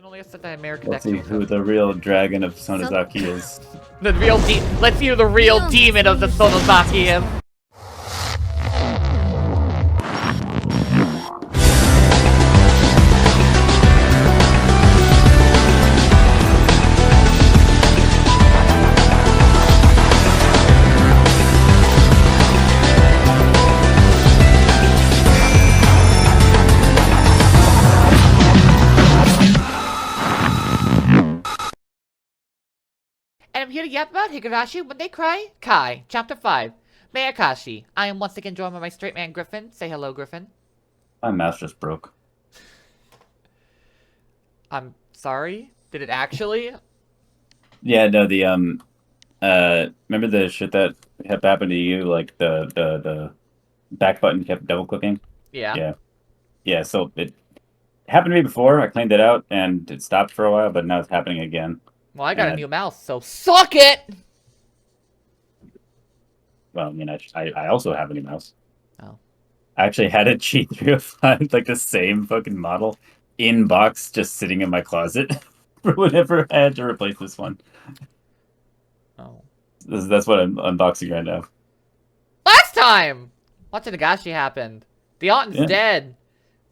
only have said that American Let's see connection. who the real dragon of Sonozaki is. The real let's see who the real demon of the Sonozaki is. And I'm here to yap about Higurashi when they cry. Kai, Chapter 5. MEAKASHI. I am once again joined by my straight man Griffin. Say hello, Griffin. My mouse just broke. I'm sorry? Did it actually? Yeah, no, remember the shit that kept happening to you, like the back button kept double clicking? Yeah. Yeah, so it happened to me before, I cleaned it out, and it stopped for a while, but now it's happening again. Well, I got a new mouse, so suck it! Well, I mean, I also have a new mouse. Oh. I actually had a G305, like the same fucking model, in box, just sitting in my closet for whenever I had to replace this one. Oh. That's what I'm unboxing right now. Last time! Watch Nagashi happened. The Autumn's dead.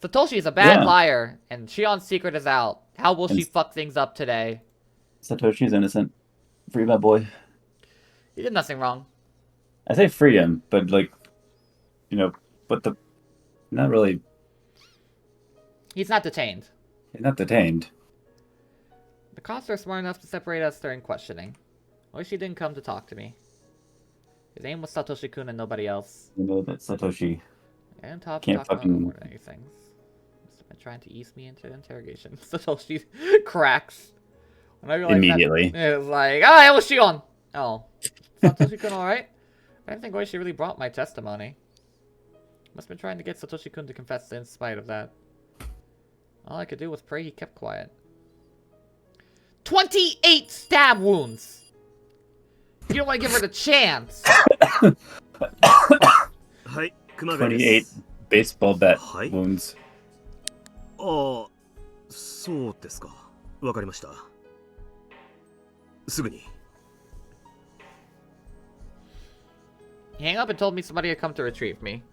Satoshi is a bad liar, and Shion's secret is out. How will she fuck things up today? Satoshi's innocent. Free my boy. He did nothing wrong. I say free him, but like, you know, not really. He's not detained. He's not detained. The cops are smart enough to separate us during questioning. I wish he didn't come to talk to me. His name was Satoshi-kun and nobody else. You know that Satoshi And top can't talk about fucking more than anything. Must have been trying to ease me into interrogation. Satoshi cracks. When I realized immediately. It was like, ah, it was Shion. Oh, Satoshi-kun, all right. I didn't think Oishi really brought my testimony. Must have been trying to get Satoshi-kun to confess in spite of that. All I could do was pray he kept quiet. 28 stab wounds! You don't want to give her the chance! 28 baseball bat wounds. ああ、そうですか。わかりました。すぐに。He hung up and told me somebody had come to retrieve me.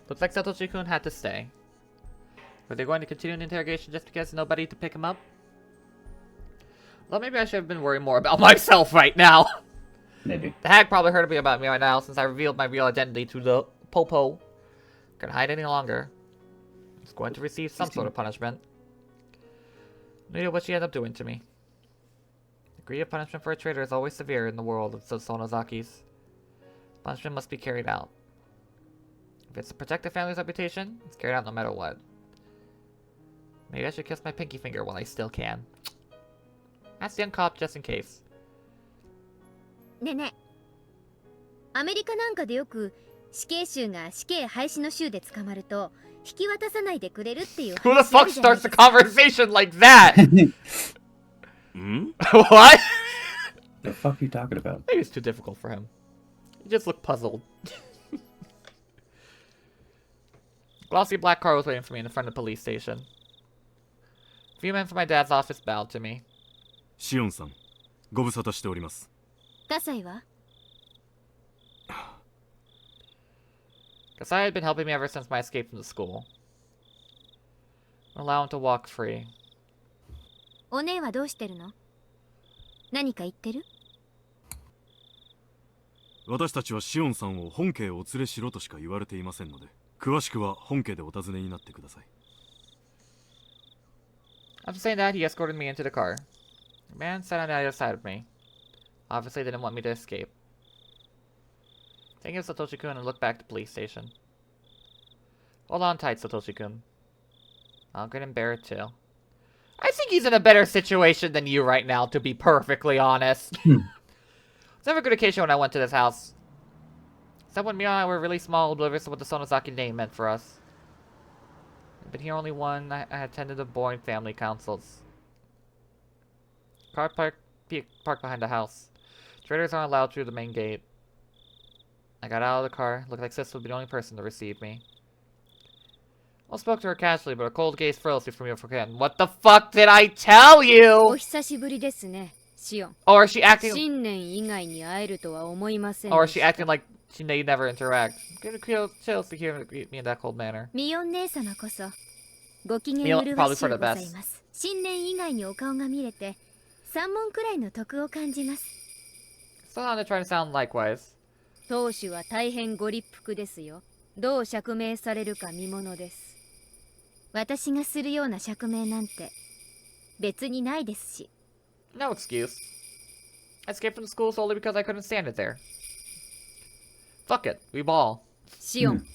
Looks like Satoshi-kun had to stay. Were they going to continue an interrogation just because nobody to pick him up? Well, maybe I should have been worrying more about myself right now. Maybe. The hag probably heard about me right now since I revealed my real identity to the Popo. Can't hide any longer. He's going to receive some sort of punishment. No idea what she ended up doing to me. The degree of punishment for a traitor is always severe in the world of the Sonozakis. Punishment must be carried out. If it's to protect the family's reputation, it's carried out no matter what. Maybe I should kiss my pinky finger while I still can. Ask the young cop just in case. ねえねえ。アメリカなんかでよく死刑囚が死刑廃止の州で捕まると引き渡さないでくれるっていう。Who the fuck starts a conversation like that? Hmm? What? The fuck are you talking about? Maybe it's too difficult for him. He just looked puzzled. Glossy black car was waiting for me in front of the police station. A few men from my dad's office bowed to me. シオンさん、ご無沙汰しております。Kasaiは Kasai had been helping me ever since my escape from the school. Allow him to walk free. お姉はどうしてるの？何か言ってる？私たちはシオンさんを本家へお連れしろとしか言われていませんので、詳しくは本家でお尋ねになってください。After saying that, he escorted me into the car. The man sat on the other side of me. Obviously didn't want me to escape. Thank you, Satoshi-kun, and looked back to the police station. Hold on tight, Satoshi-kun. I'll grin and bear it too. I think he's in a better situation than you right now, to be perfectly honest. It's never a good occasion when I went to this house. Except when Mion and I were really small, oblivious to what the Sonozaki name meant for us. I've been here only one. I attended the boring family councils. Car parked behind the house. Traders aren't allowed through the main gate. I got out of the car. Looked like Sis would be the only person to receive me. I spoke to her casually, but her cold gaze froze me from your again. What the fuck did I tell お you? 久しぶりですね、シオン。 Or is she acting? 新年以外に会えるとは思いません Or で is she した。 acting like she may never interact? Get a chills to hear her greet me in that cold manner. ミオン姉様こそご機嫌 Mion, 麗 probably し for ゅ the うござ best. います。新年以外にお顔が見れて3問くらいの得を感じます。 Still on to try to sound likewise. 当主は大変ご立腹ですよ。どう釈明されるか見ものです。私がするような釈明なんて別にないですし。 No excuse. I escaped from school solely because I couldn't stand it there. Fuck it, we ball. シオン、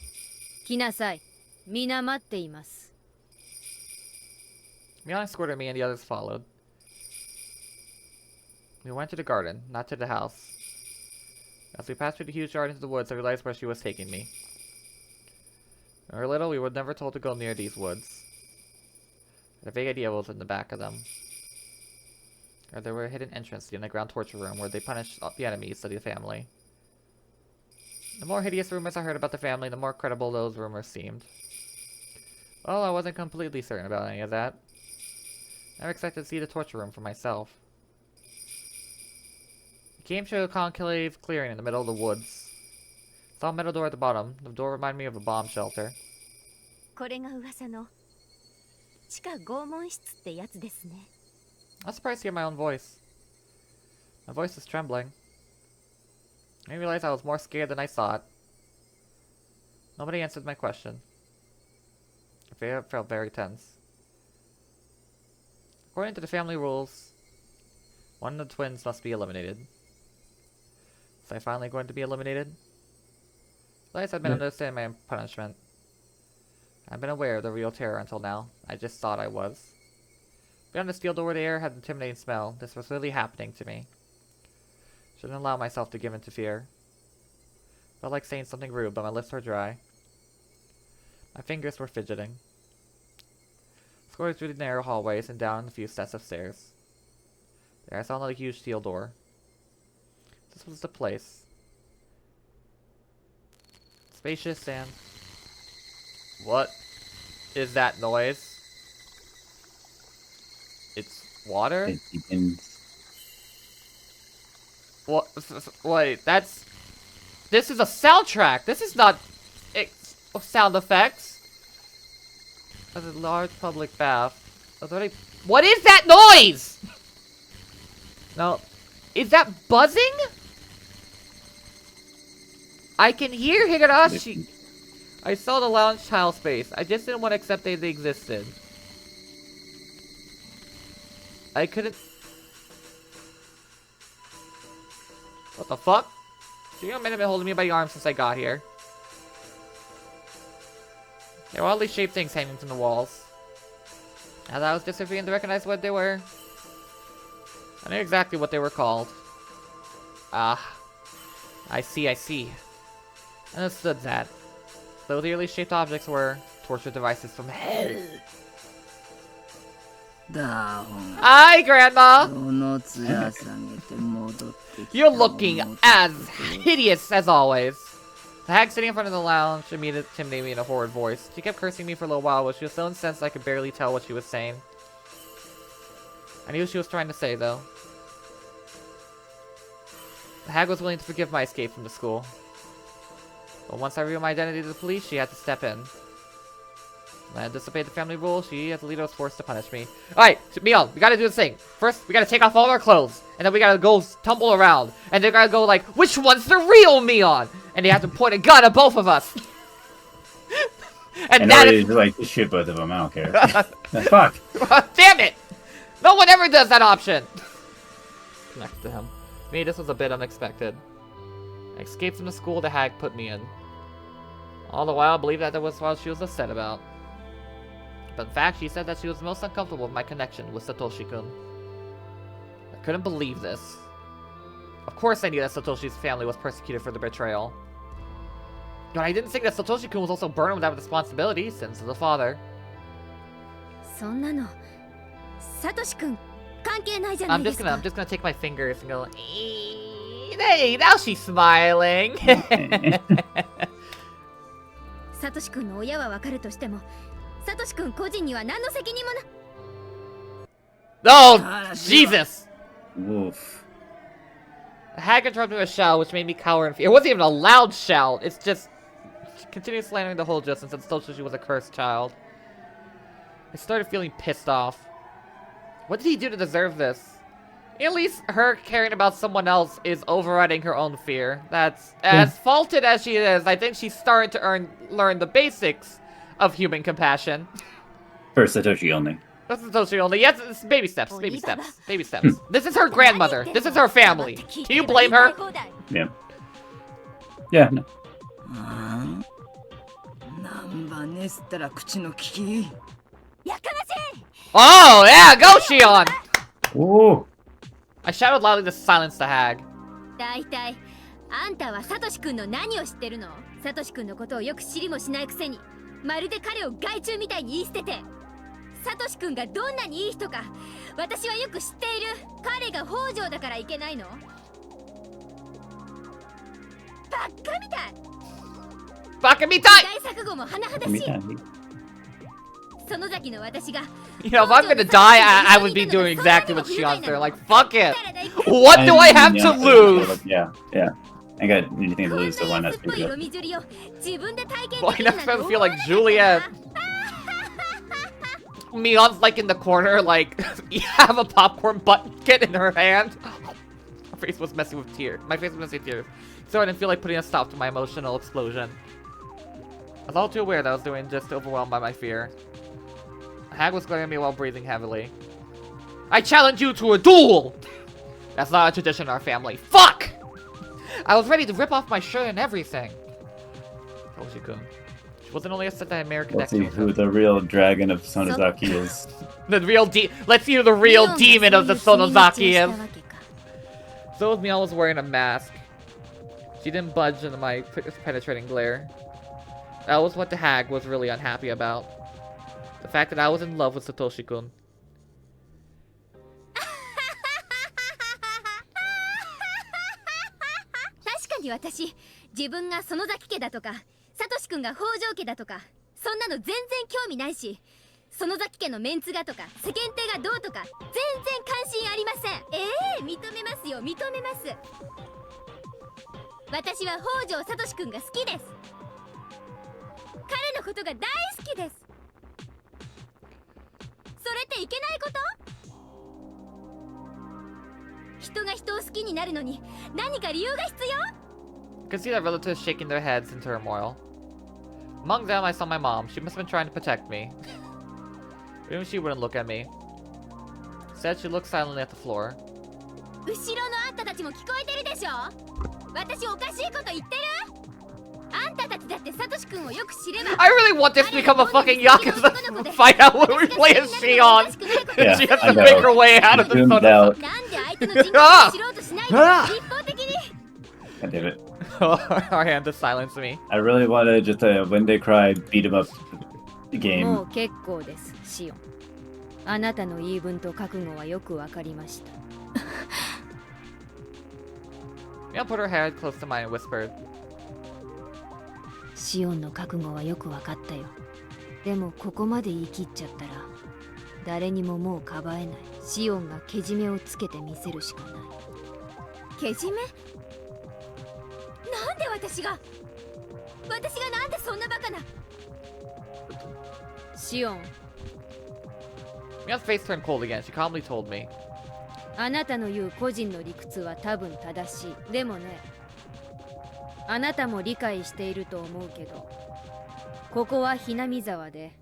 来なさい。皆待っています。 Mion escorted me and the others followed. We went to the garden, not to the house. As we passed through the huge yard into the woods, I realized where she was taking me. When we were little, we were never told to go near these woods. I had a vague idea what was in the back of them. Or there were a hidden entrance to the underground torture room where they punished the enemies of the family. The more hideous rumors I heard about the family, the more credible those rumors seemed. Well, I wasn't completely certain about any of that. I never expected to see the torture room for myself. We came to a concave clearing in the middle of the woods. Saw a metal door at the bottom. The door reminded me of a bomb shelter. これが噂の地下拷問室ってやつですね。 I was surprised to hear my own voice. My voice was trembling. I didn't realize I was more scared than I thought. Nobody answered my question. I felt very tense. According to the family rules, one of the twins must be eliminated. Was I finally going to be eliminated? At least I've been understanding my punishment. I've been aware of the real terror until now. I just thought I was. Beyond the steel door, the air had an intimidating smell. This was really happening to me. Shouldn't allow myself to give in to fear. Felt like saying something rude, but my lips were dry. My fingers were fidgeting. Scrolling through the narrow hallways and down a few sets of stairs. There I saw another huge steel door. This was the place. Spacious and... What is that noise? It's water? It begins. What? Wait, that's... This is a soundtrack! This is not... sound effects! That's a large public bath. What is that noise?! No. Is that buzzing?! I can hear Higurashi! I saw the lounge tile space. I just didn't want to accept that they existed. I couldn't... What the fuck? Shion may have been holding me by the arm since I got here. There were oddly shaped things hanging from the walls. As I was disappearing to recognize what they were. I knew exactly what they were called. Ah. I see. I understood that. Those eerily shaped objects were torture devices from hell. Hi, Grandma! You're looking as hideous as always. The hag sitting in front of the lounge intimidated me in a horrid voice. She kept cursing me for a little while, but she was so incensed I could barely tell what she was saying. I knew what she was trying to say, though. The hag was willing to forgive my escape from the school. But once I revealed my identity to the police, she had to step in. When I disobeyed the family rules, she, as the leader, was forced to punish me. Alright, Mion, we gotta do this thing. First, we gotta take off all our clothes. And then we gotta go tumble around. And they gotta go like, which one's the real Mion? And they have to point a gun at both of us. and that is... like, shoot both of them, I don't care. Fuck. Damn it! No one ever does that option! Next to him. To me, this was a bit unexpected. I escaped from the school the hag put me in. All the while, I believed that was what she was upset about. But in fact, she said that she was most uncomfortable with my connection with Satoshi-kun. I couldn't believe this. Of course I knew that Satoshi's family was persecuted for the betrayal. But I didn't think that Satoshi-kun was also burdened with that responsibility, since the father. I'm just gonna take my fingers and go, hey, now she's smiling. サトシ君の親はわかるとしてもサトシ君個人には何の責任もな。 Oh, Jesus! Oof. The hag interrupted a shout, which made me cower in fear. It wasn't even a loud shout. It's just she continued slandering the whole Justin since told she was a cursed child. I started feeling pissed off. What did he do to deserve this? At least her caring about someone else is overriding her own fear. That's as faulted as she is. I think she's starting to learn the basics of human compassion. For Satoshi only. This is Satoshi only. Yes, it's baby steps, baby steps, baby steps. This is her grandmother. This is her family. Can you blame her? Yeah. Yeah. No. なんばねすったら口の利き。やかましい。 Oh, yeah, go Shion! Ooh. I shouted loudly to silence the hag. だいたいあんたはサトシ君の何を知ってるの？サトシ君のことをよく知りもしないくせに、まるで彼を害虫みたいに言い捨てて。サトシ君がどんなにいい人か私はよく知っている。彼が北条だからいけないの？バカみたい。バカみたい! 大錯誤も甚だしい。その先の私が You know, if I'm gonna die, I would be doing exactly what Shion's doing. Like, fuck it! What do I have to lose? Yeah, yeah. I got anything to lose, so why not speak up? Why not supposed to feel like Juliet? Mion's like in the corner, like, you have a popcorn bucket in her hand. Her face was messy with tears. My face was messy with tears. So I didn't feel like putting a stop to my emotional explosion. I was all too aware that I was doing just overwhelmed by my fear. Hag was glaring at me while breathing heavily. I challenge you to a duel! That's not a tradition in our family. Fuck! I was ready to rip off my shirt and everything. Toshi-kun. She wasn't only a set that American Let's see who the real dragon of Sonozaki is. The real let's see who the real demon of the Sonozaki is. So Mion was wearing a mask. She didn't budge in my penetrating glare. That was what the hag was really unhappy about. The fact that I was in love with Satoshi-kun. 確かに私、自分が園崎家だとか、サトシ君が北条家だとか、そんなの全然興味ないし、園崎家のメンツがとか、世間体がどうとか、全然関心ありません。認めますよ、認めます。私は北条サトシ君が好きです。彼のことが大好きです。それっていけないこと？人が人を好きになるのに何か理由が必要？ You could see that relatives shaking their heads in turmoil. Among them, I saw my mom. She must have been trying to protect me. Even she wouldn't look at me. Instead, she looked silently at the floor. 後ろのあんたたちも聞こえてるでしょ？私おかしいこと言ってる？あんたたちだってサトシ君をよく知れば。I really want this to become a fucking Yakuza fight out when we play as Shion. Yeah, She has I to know. make her way out of the Zoomed Sonoza. out. なんで相手の人格を知ろうとしないの？一方的に。 God damn it. Our hand to silence me. I really want to just when they cry, beat him up も game. う結構です、シオン。あなたの言い分と覚悟はよくわかりました。Mion put her head close to mine and whispered. シオンの覚悟はよくわかったよ。でもここまで言い切っちゃったら誰にももうかばえない。シオンがけじめをつけてみせるしかない。けじめ？なんで私がなんでそんなバカな。シオン、 Mion's face turned cold again. She calmly told me. あなたの言う個人の理屈は多分正しい。でもね、あなたも理解していると思うけど、ここはひなみ沢で、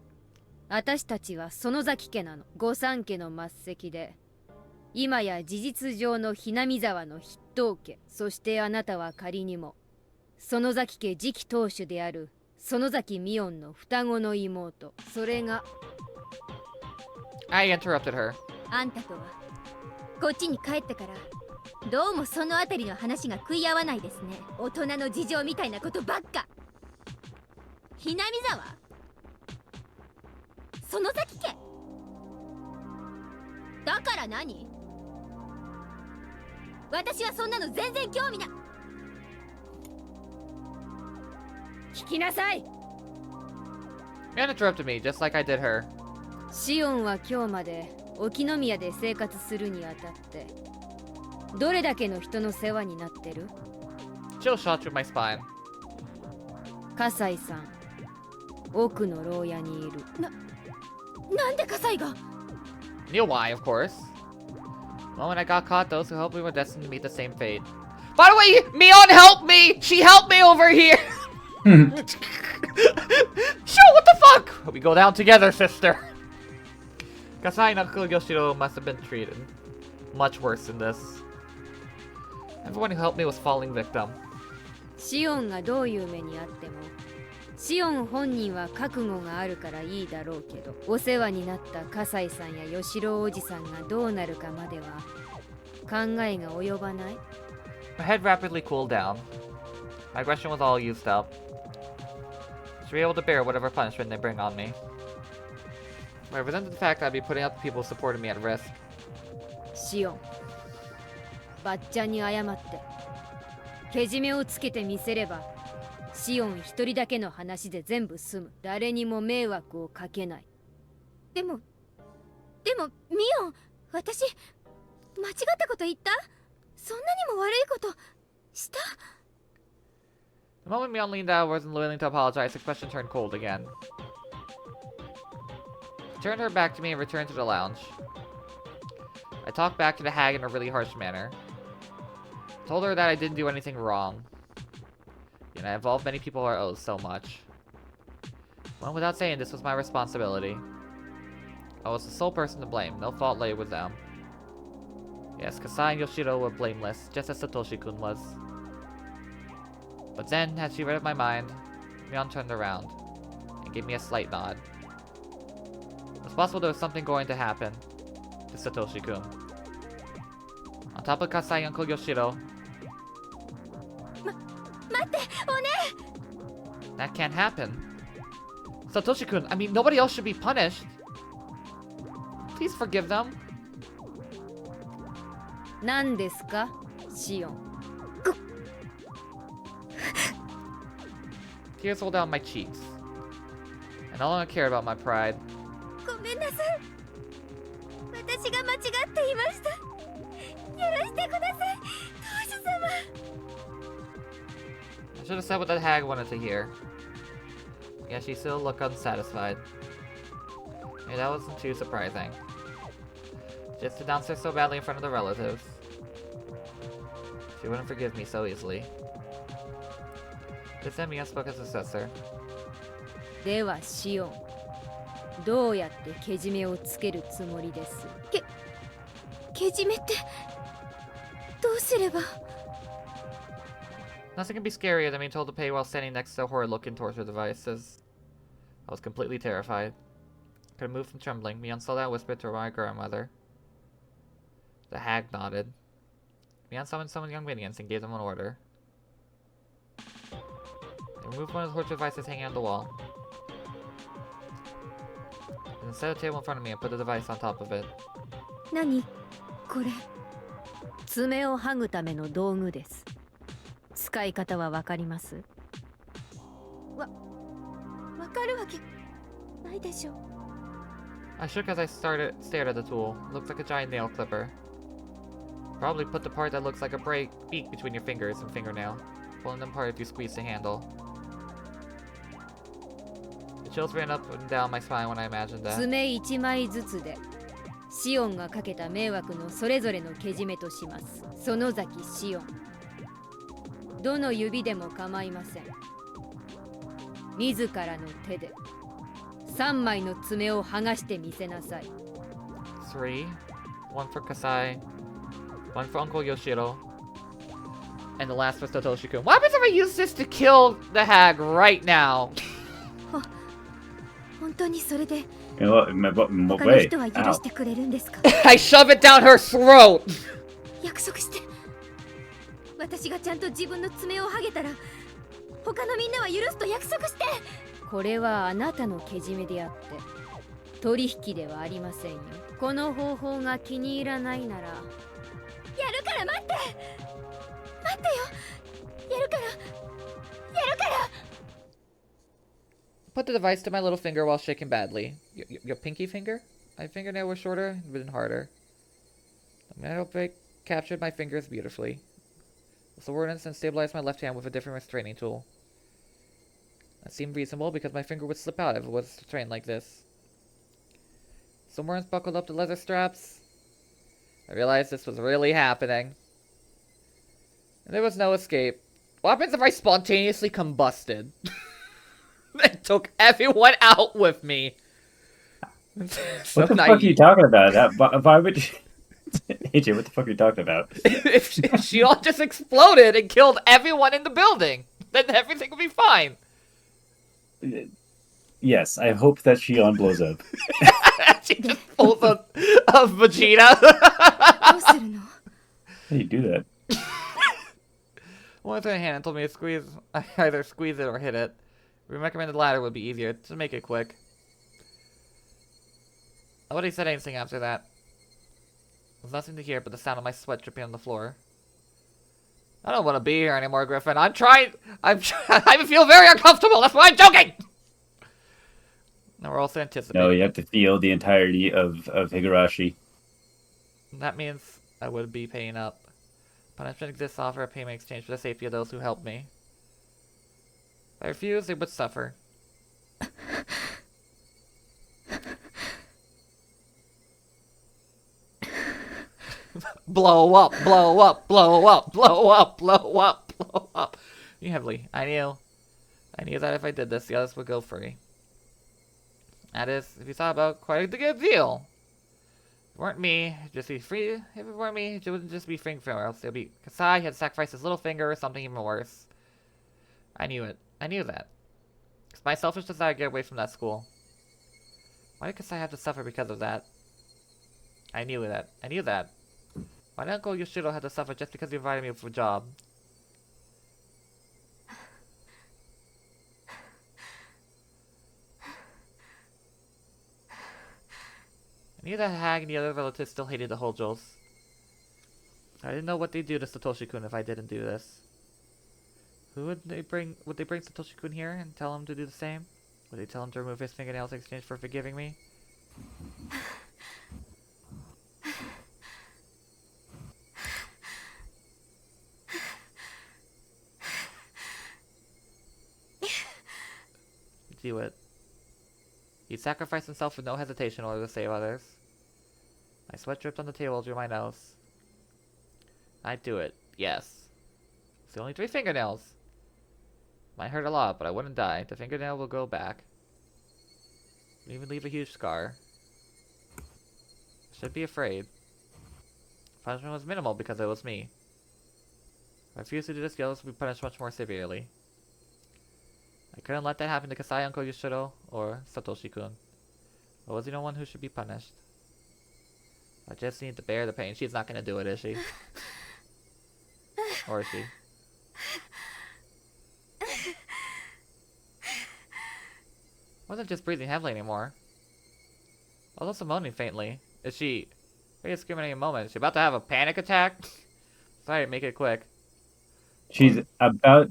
私たちは園崎家なの。御三家の末席で、今や事実上のひなみ沢の筆頭家。そしてあなたは仮にも園崎家次期当主である園崎ミオンの双子の妹。それが I interrupted her. あんたとはこっちに帰ってからどうもそのあたりの話が食い合わないですね。大人の事情みたいなことばっか。ひなみ沢、園崎家だから何？私はそんなの全然興味な。聞きなさい。Mion interrupted me, just like I did her. シオンは今日まで沖宮で生活するにあたってどれだけの人の世話になってる？ Chill shot through my spine. 葛西さん、奥の牢屋にいる。なんで葛西が？ Knew why, of course. The moment I got caught, those who helped me were destined to meet the same fate. By the way, Mion helped me! She helped me over here! Sure, what the fuck? We go down together, sister. Kasai and Uncle Yoshiro must have been treated much worse than this. Everyone who helped me was falling victim. シオンがどういう目にあってもシオン本人は覚悟があるからいいだろうけど、お世話になった葛西さんや吉郎おじさんがどうなるかまでは考えが及ばない。 My head rapidly cooled down. My aggression was all used up. I should be able to bear whatever punishment they bring on me. I resented the fact that I'd be putting out the people who supported me at risk. シオン、ばっちゃんに謝ってけじめをつけてみせればシオン一人だけの話で全部済む。誰にも迷惑をかけない。でもミオン、私間違ったこと言った？そんなにも悪いことした？ The moment Mion leaned out, wasn't willing to apologize, her expression turned cold again. She turned her back to me and returned to the lounge. I talked back to the hag in a really harsh manner. Told her that I didn't do anything wrong. And I involved many people who I owed so much. Went without saying this was my responsibility. I was the sole person to blame, no fault lay with them. Yes, Kasai and Yoshiro were blameless, just as Satoshi-kun was. But then, as she read my mind, Mion turned around and gave me a slight nod. It was possible there was something going to happen to Satoshi-kun. On top of Kasai and Uncle Yoshiro, that can't happen. Satoshi-kun, I mean, nobody else should be punished. Please forgive them. 何ですか、シオン。Tears rolled down my cheeks. I no longer cared about my pride. ごめんなさい。私が間違っていました。許してください、当主様。I should have said what that hag wanted to hear. Yet she still looked unsatisfied. Maybe that wasn't too surprising. Just to denounce her so badly in front of the relatives. She wouldn't forgive me so easily. This time Mion spoke as successor. ではシオン、どうやってけじめをつけるつもりです？けじめってどうすれば？ Nothing can be scarier than being told to pay while standing next to horrid-looking torture devices. I was completely terrified. I couldn't move from trembling. Mion saw that and whispered to my grandmother. The hag nodded. Mion summoned some young minions and gave them an order. They removed one of the torture devices hanging on the wall. And then set a table in front of me and put the device on top of it. 何これ？爪を剥ぐための道具です。使い方はわかります？わかるわけないでしょ。 I shook as I stared at the tool. It looked like a giant nail clipper. Probably put the part that looks like a beak between your fingers and fingernail, pulling them apart if you squeeze the handle. The chills ran up and down my spine when I imagined that. 爪1枚ずつでシオンがかけた迷惑のそれぞれのけじめとします。園崎シオン。どの指でも構いません。自らの手で3枚の爪を剥がしてみせなさい。 3. One for Kasai. One for Uncle Yoshiro. And the last for Satoshi-kun. What happens if I use this to kill the hag right now? 本当にそれで You know what? 他の人は許してくれるんですか？ I shove it down her throat! 約束して。私がちゃんと自分の爪を剥げたら他のみんなは許すと約束して。これはあなたのけじめであって取引ではありませんよ。この方法が気に入らないならやるから待って、待ってよ、やるからやるから。Put the device to my little finger while shaking badly. Your pinky finger? My fingernail was shorter and harder. The metal break captured my fingers beautifully. The subordinates and stabilized my left hand with a different restraining tool. That seemed reasonable because my finger would slip out if it was trained like this. Subordinates buckled up the leather straps. I realized this was really happening. And there was no escape. What happens if I spontaneously combusted? And took everyone out with me. So what the fuck are you talking about? Why would you... AJ, what the fuck are you talking about? if Shion just exploded and killed everyone in the building, then everything would be fine. Yes, I hope that Shion blows up. She just pulls a Vegeta. どうするの？ How do you do that? One with her hand told me to squeeze. I either squeeze it or hit it. We recommended the latter would be easier to make it quick. Nobody said anything after that. There's nothing to hear but the sound of my sweat dripping on the floor. I don't want to be here anymore, Griffin. I feel very uncomfortable. That's why I'm joking. Now we're also anticipating. No, you have to feel the entirety of Higurashi. That means I would be paying up. Punishment exists to offer a payment exchange for the safety of those who help me. If I refuse, they would suffer. Blow up, blow up, blow up, blow up, blow up, blow up. You heavily. I knew that if I did this, the others would go free. That is, if you thought about quite a good deal. If it weren't me, it'd just be free. If it weren't me, it wouldn't just be free somewhere else. It would be Kasai had sacrificed his little finger or something even worse. I knew it. I knew that. It's my selfish desire to get away from that school. Why did Kasai have to suffer because of that? I knew that. I knew that. Why did Uncle Yoshido have to suffer just because he invited me for a job? I knew that Hag and the other relatives still hated the Hojos. I didn't know what they'd do to Satoshi-kun if I didn't do this. Who would they bring? Would they bring Satoshi-kun here and tell him to do the same? Would they tell him to remove his fingernails in exchange for forgiving me? Do it. He sacrificed himself with no hesitation in order to save others. My sweat dripped on the table through my nose. I'd do it. Yes. It's only 3 fingernails. Might hurt a lot, but I wouldn't die. The fingernail will go back. It'll even leave a huge scar. I should be afraid. Punishment was minimal because it was me. If I refused to do this, the others would be punished much more severely. I couldn't let that happen to Kasai, Uncle Yoshido, or Satoshi-kun. I was the only one who should be punished. I just need to bear the pain. She's not gonna do it, is she? Or is she? Wasn't just breathing heavily anymore. Also moaning faintly. Is she... Ready to scream at any moment. Is she about to have a panic attack? Sorry, make it quick. She's about...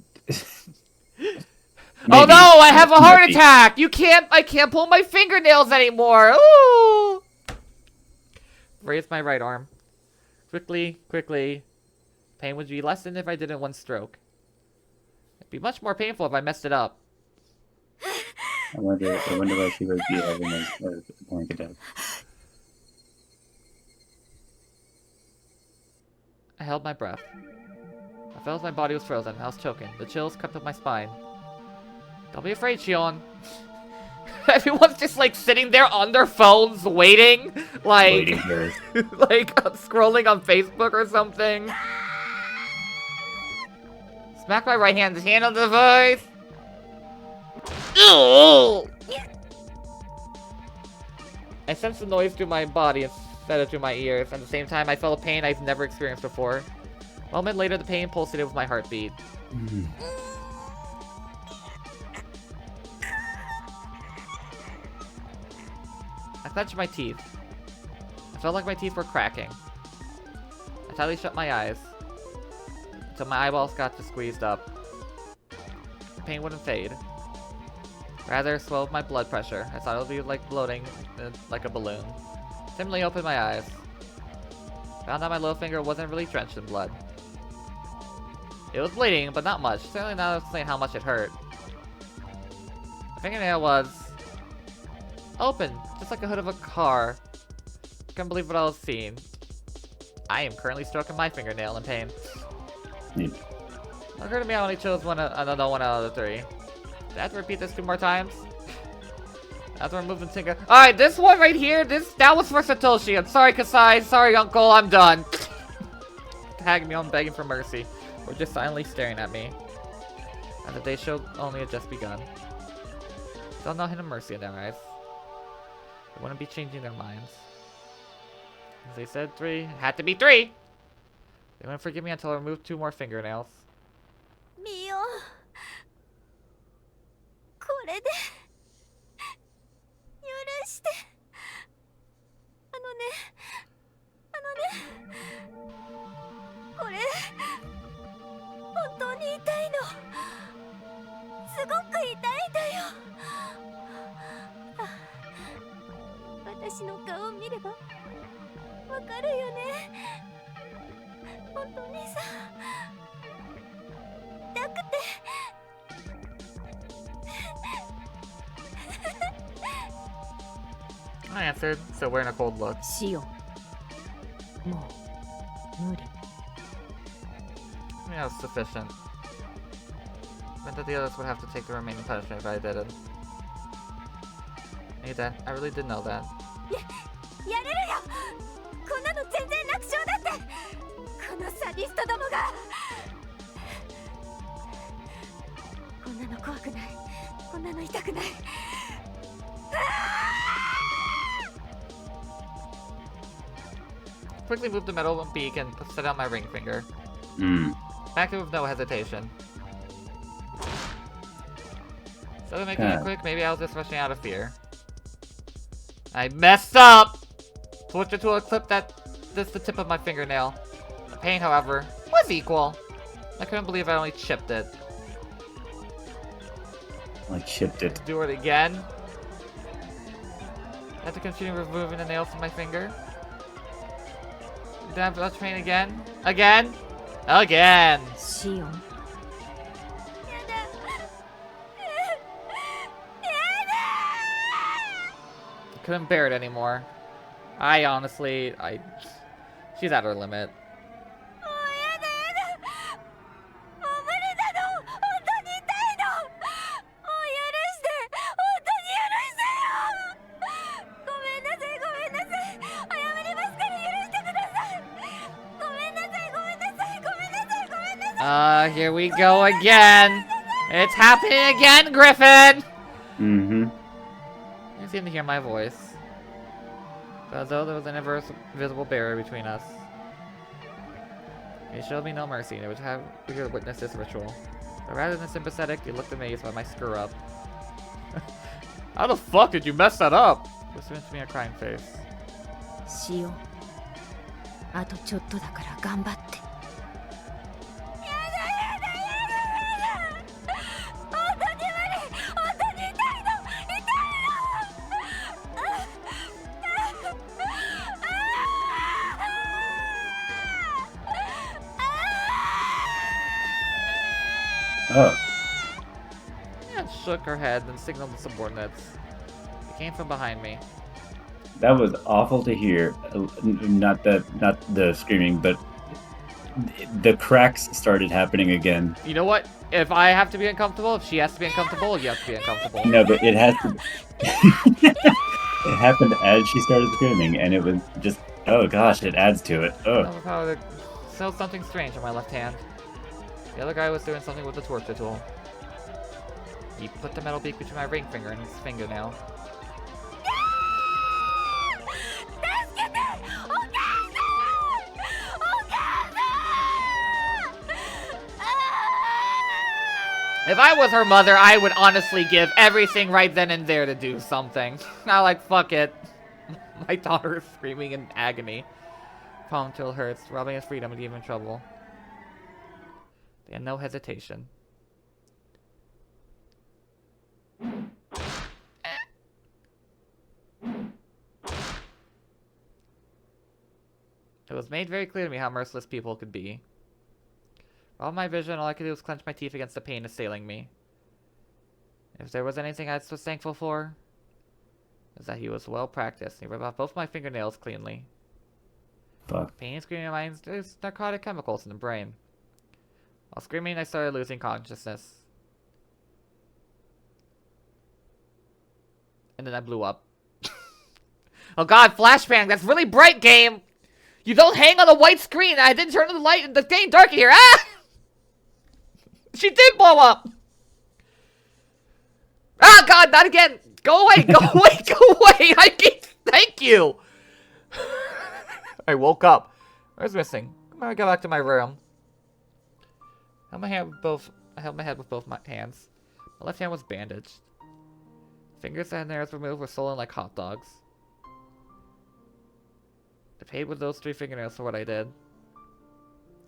Oh no! I have a heart attack! I can't pull my fingernails anymore! Ooh! Raise my right arm. Quickly. Pain would be lessened if I did it in one stroke. It'd be much more painful if I messed it up. I wonder why she would be having a panic attack. I held my breath. I felt as my body was frozen. I was choking. The chills crept up my spine. Don't be afraid, Shion. Everyone's just like sitting there on their phones waiting. Like, like scrolling on Facebook or something. Smack my right hand on the device. Ugh! I sensed the noise through my body instead of through my ears. At the same time, I felt a pain I've never experienced before. A moment later, the pain pulsated with my heartbeat. I clenched my teeth. I felt like my teeth were cracking. I tightly shut my eyes until my eyeballs got just squeezed up. The pain wouldn't fade. Rather slow my blood pressure. I thought it would be like bloating like a balloon. Timidly opened my eyes. Found out my little finger wasn't really drenched in blood. It was bleeding, but not much. Certainly not explain how much it hurt. My fingernail was open, just like the hood of a car. Couldn't believe what I was seeing. I am currently stroking my fingernail in pain. It occurred to me I only chose one out of the 3. Did I have to repeat this 2 more times? After I moved the finger. Alright, this one right here, that was for Satoshi. I'm sorry, Kasai. Sorry, Uncle. I'm done. Tagging me on begging for mercy. Or just silently staring at me. And the day show only had just begun. Still no hint of mercy in their eyes. They wouldn't be changing their minds. As they said 3, it had to be 3! They wouldn't forgive me until I removed 2 more fingernails. Mion. これで許してあのねこれ本当に痛いのすごく痛いんだよ私の顔を見ればわかるよね本当にさ痛くてI answered, still wearing a cold look. シオンもう無理 I mean, that was sufficient. Meant that the others would have to take the remaining punishment if I didn't. Hey, Dad, I really did know that. やれるよこんなの全然楽勝だってこのサディストどもがこんなの怖くないこんなの痛くない Quickly moved the metal beak and set out my ring finger. Acted with no hesitation. So to make it quick, maybe I was just rushing out of fear. I messed up! Switched it to a clip that's the tip of my fingernail. The pain, however, was equal. I couldn't believe I only chipped it. Like chipped it. Do it again. I had to continue removing the nails from my finger. Did I have to train again? Again? Again! シオンやだI couldn't bear it anymore. I honestly, she's at her limit. もうやだやだもう無理なの本当に痛いのもう許して本当に許してよごめんなさいごめんなさい謝りますから許してくださいごめんなさいごめんなさいごめんなさいごめんなさい Here we go again. It's happening again, Griffin! You seem to hear my voice. As though there was an invisible barrier between us. He showed me no mercy, and we could witness this ritual. But rather than sympathetic, he looked amazed by my screw-up. How the fuck did you mess that up? Whispered to me a crying face. シオンあとちょっとだから頑張って本当に無理本当に痛いの痛いの Oh. And shook her head and signaled the subordinates. It came from behind me. That was awful to hear. Not the screaming, but the cracks started happening again. You know what? If I have to be uncomfortable, if she has to be uncomfortable, you have to be uncomfortable. No, but it has to. It happened as she started screaming, and it was just. Oh gosh, it adds to it. Oh. Overpowered. Felt something strange on my left hand. The other guy was doing something with the torture tool. He put the metal beak between my ring finger and his fingernail. If I was her mother, I would honestly give everything right then and there to do something. Not like, fuck it. My daughter is screaming in agony. Palm till hurts, robbing his freedom and giving him trouble. They had no hesitation. It was made very clear to me how merciless people could be. For all my vision, all I could do was clench my teeth against the pain assailing me. If there was anything I was thankful for, it was that he was well practiced. He ripped off both my fingernails cleanly. Fuck. Pain and screaming reminds there's narcotic chemicals in the brain. While screaming, I started losing consciousness. And then I blew up. Oh god, flashbang, that's really bright, game! You don't hang on a white screen! I didn't turn on the light and it's getting dark in here! Ah! She did blow up! Ah god, not again! Go away, go away, go away! Thank you! I woke up. Where's missing? I'm gonna go back to my room. I held my head with both my hands. My left hand was bandaged. Fingers and nails removed were swollen like hot dogs. I paid with those 3 fingernails for what I did.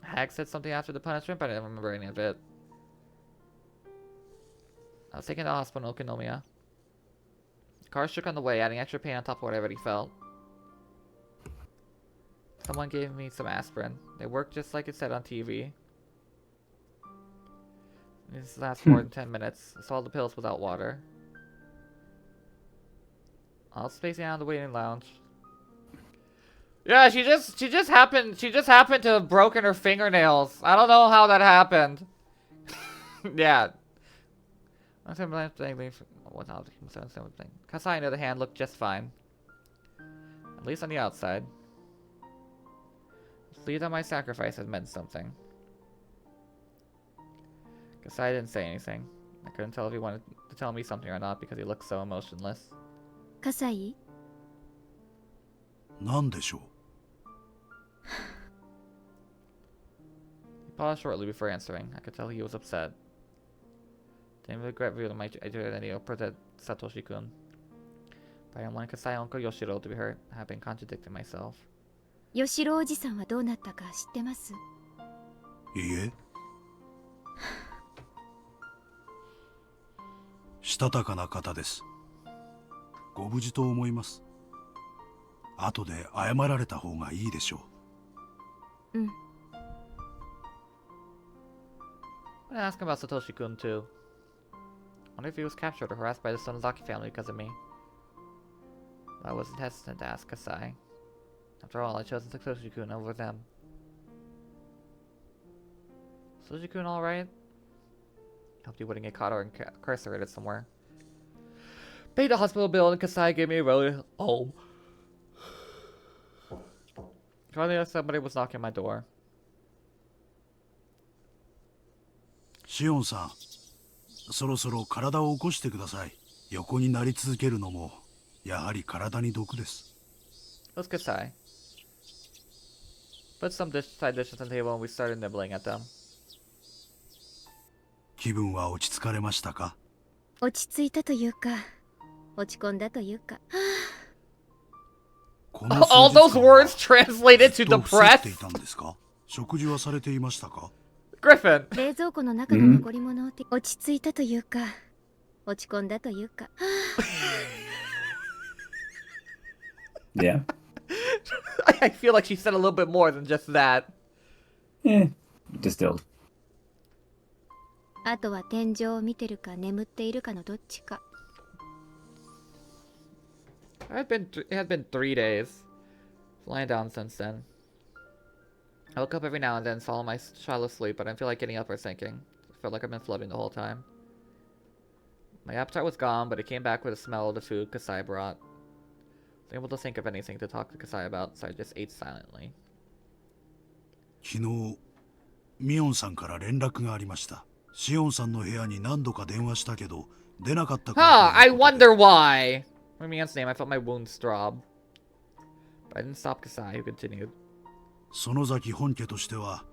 Hag said something after the punishment, but I didn't remember any of it. I was taken to the hospital in Okinomiya. The car shook on the way, adding extra pain on top of what I already felt. Someone gave me some aspirin. They worked just like it said on TV. This lasts more than 10 minutes. I swallowed the pills without water. I was spacing out of the waiting lounge. Yeah, she just happened to have broken her fingernails. I don't know how that happened. Yeah. Kasai, on the other hand, looked just fine. At least on the outside. I believe that my sacrifice had meant something. Kasai didn't say anything. I couldn't tell if he wanted to tell me something or not because he looked so emotionless. 葛西なんでしょう He paused shortly before answering. I could tell he was upset. Didn't regret revealing my identity or protect Satoshi-kun. But I didn't want Kasai Uncle Yoshiro to be hurt. I have been contradicting myself. 吉郎おじさんはどうなったか知ってます？いいえしたたかな方ですご無事と思います後で謝られた方がいいでしょう うん I'm gonna ask him about Satoshi-kun too. Wonder if he was captured or harassed by the Sonozaki family because of me. I wasn't hesitant to ask Kasai. After all, I chose Satoshi-kun over them. Satoshi-kun alright? Hoped he wouldn't get caught or incarcerated somewhere. Paid the hospital bill and Kasai gave me a road home. Finally, somebody was knocking on my door. シオンさんそろそろ体を起こしてください横になり続けるのもやはり体に毒です It was Kasai. Put some side dishes on the table and we started nibbling at them. 気分は落ち着かれましたか落ち着いたというか落ち込んだというか All those words translated to ずっと伏せってい depressed? たんですか食事はされていましたか Griffin! 冷蔵庫の中の残り物を落ち着いたというか落ち込んだというか Yeah. I feel like she said a little bit more than just that. Distilled. あとは天井を見てるか眠っているかのどっちか It had been 3 days. Lying down since then. I woke up every now and then, follow my shallow sleep, but I didn't feel like getting up or thinking. I felt like I've been floating the whole time. My appetite was gone, but it came back with the smell of the food Kasai brought. I wasn't able to think of anything to talk to Kasai about, so I just ate silently. 昨日ミオンさんから連絡がありましたシオンさんの部屋に何度か電話したけど出なかったから Huh, I wonder why! From Mion's name, I felt my wounds throb. But I didn't stop Kasai, who continued. 園崎本家としては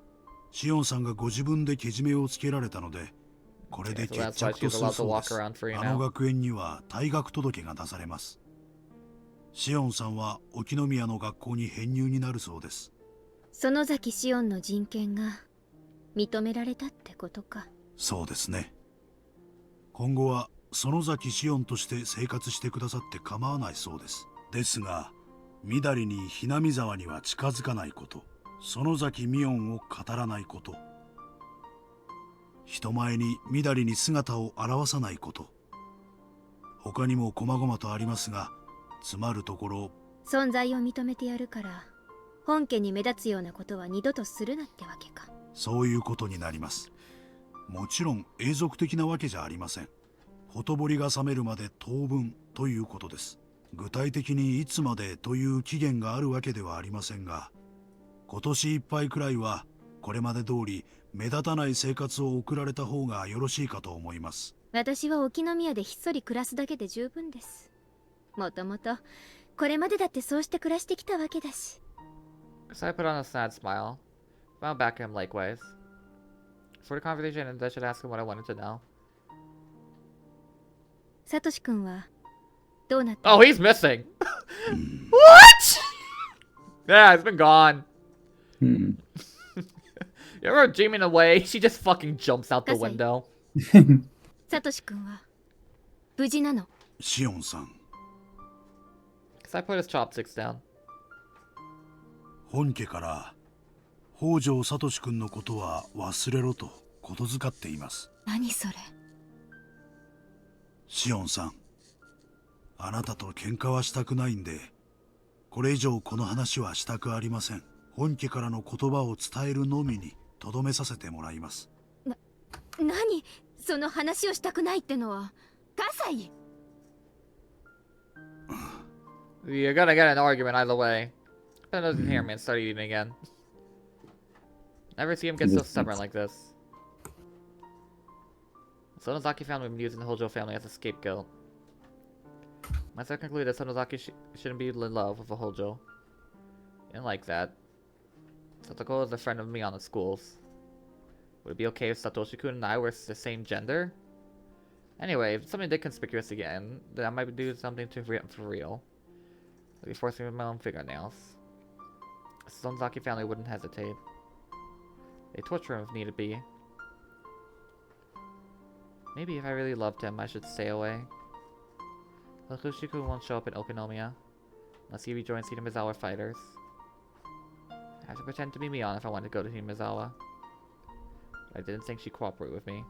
シオンさんがご自分でけじめをつけられたのでこれで決着とするそうですあの学園には退学届が出されますシオンさんは沖宮の学校に編入になるそうです園崎シオンの人権が認められたってことかそうですね今後は園崎シオンとして生活してくださって構わないそうですですがみだりにひなみ沢には近づかないこと、園崎ミオンを語らないこと、人前にみだりに姿を現さないこと、他にも細々とありますが、つまるところ存在を認めてやるから、本家に目立つようなことは二度とするなってわけか。そういうことになります。もちろん永続的なわけじゃありません。ほとぼりが冷めるまで当分ということです。具体的にいつまでという期限があるわけではありませんが、今年いっぱいくらいはこれまで通り目立たない生活を送られた方がよろしいかと思います。私は沖宮でひっそり暮らすだけで十分です。もともとこれまでだってそうして暮らしてきたわけだし。So I put on a sad smile. Smiled back at him likewise. Sort of conversation, and I should ask him what I wanted to know. サトシ君はどうなった？ Oh, he's missing. What? Yeah, he's been gone. You ever dreaming away? She just fucking jumps out the window. サトシ君は無事なの？シオンさん、 So I put his chopsticks down. 本家から北条サトシ君のことは忘れろとことづかっています。何それ？シオンさん、あなたと喧嘩はしたくないんで、これ以上この話はしたくありません。本家からの言葉を伝えるのみにとどめさせてもらいます。何その話をしたくないってのは？葛西。 You're gonna get an argument either way. Ben doesn't hear me and start eating again. Never see him get so stubborn like this. The Sonozaki family have been using the Hojo family as a scapegoat. Myself concluded that Sonozaki shouldn't be in love with a Hojo. Didn't like that. Satoko is a friend of Mion at schools. Would it be okay if Satoshi-kun and I were the same gender? Anyway, if something did conspicuous again, then I might do something for real. I'd be forcing with my own fingernails. The Sonozaki family wouldn't hesitate. They torture him if needed be. Maybe if I really loved him, I should stay away. Satoshi-kun won't show up in Okinomiya unless he rejoins Hinamizawa fighters. I have to pretend to be Mion if I want to go to Hinamizawa. I didn't think she'd cooperate with me.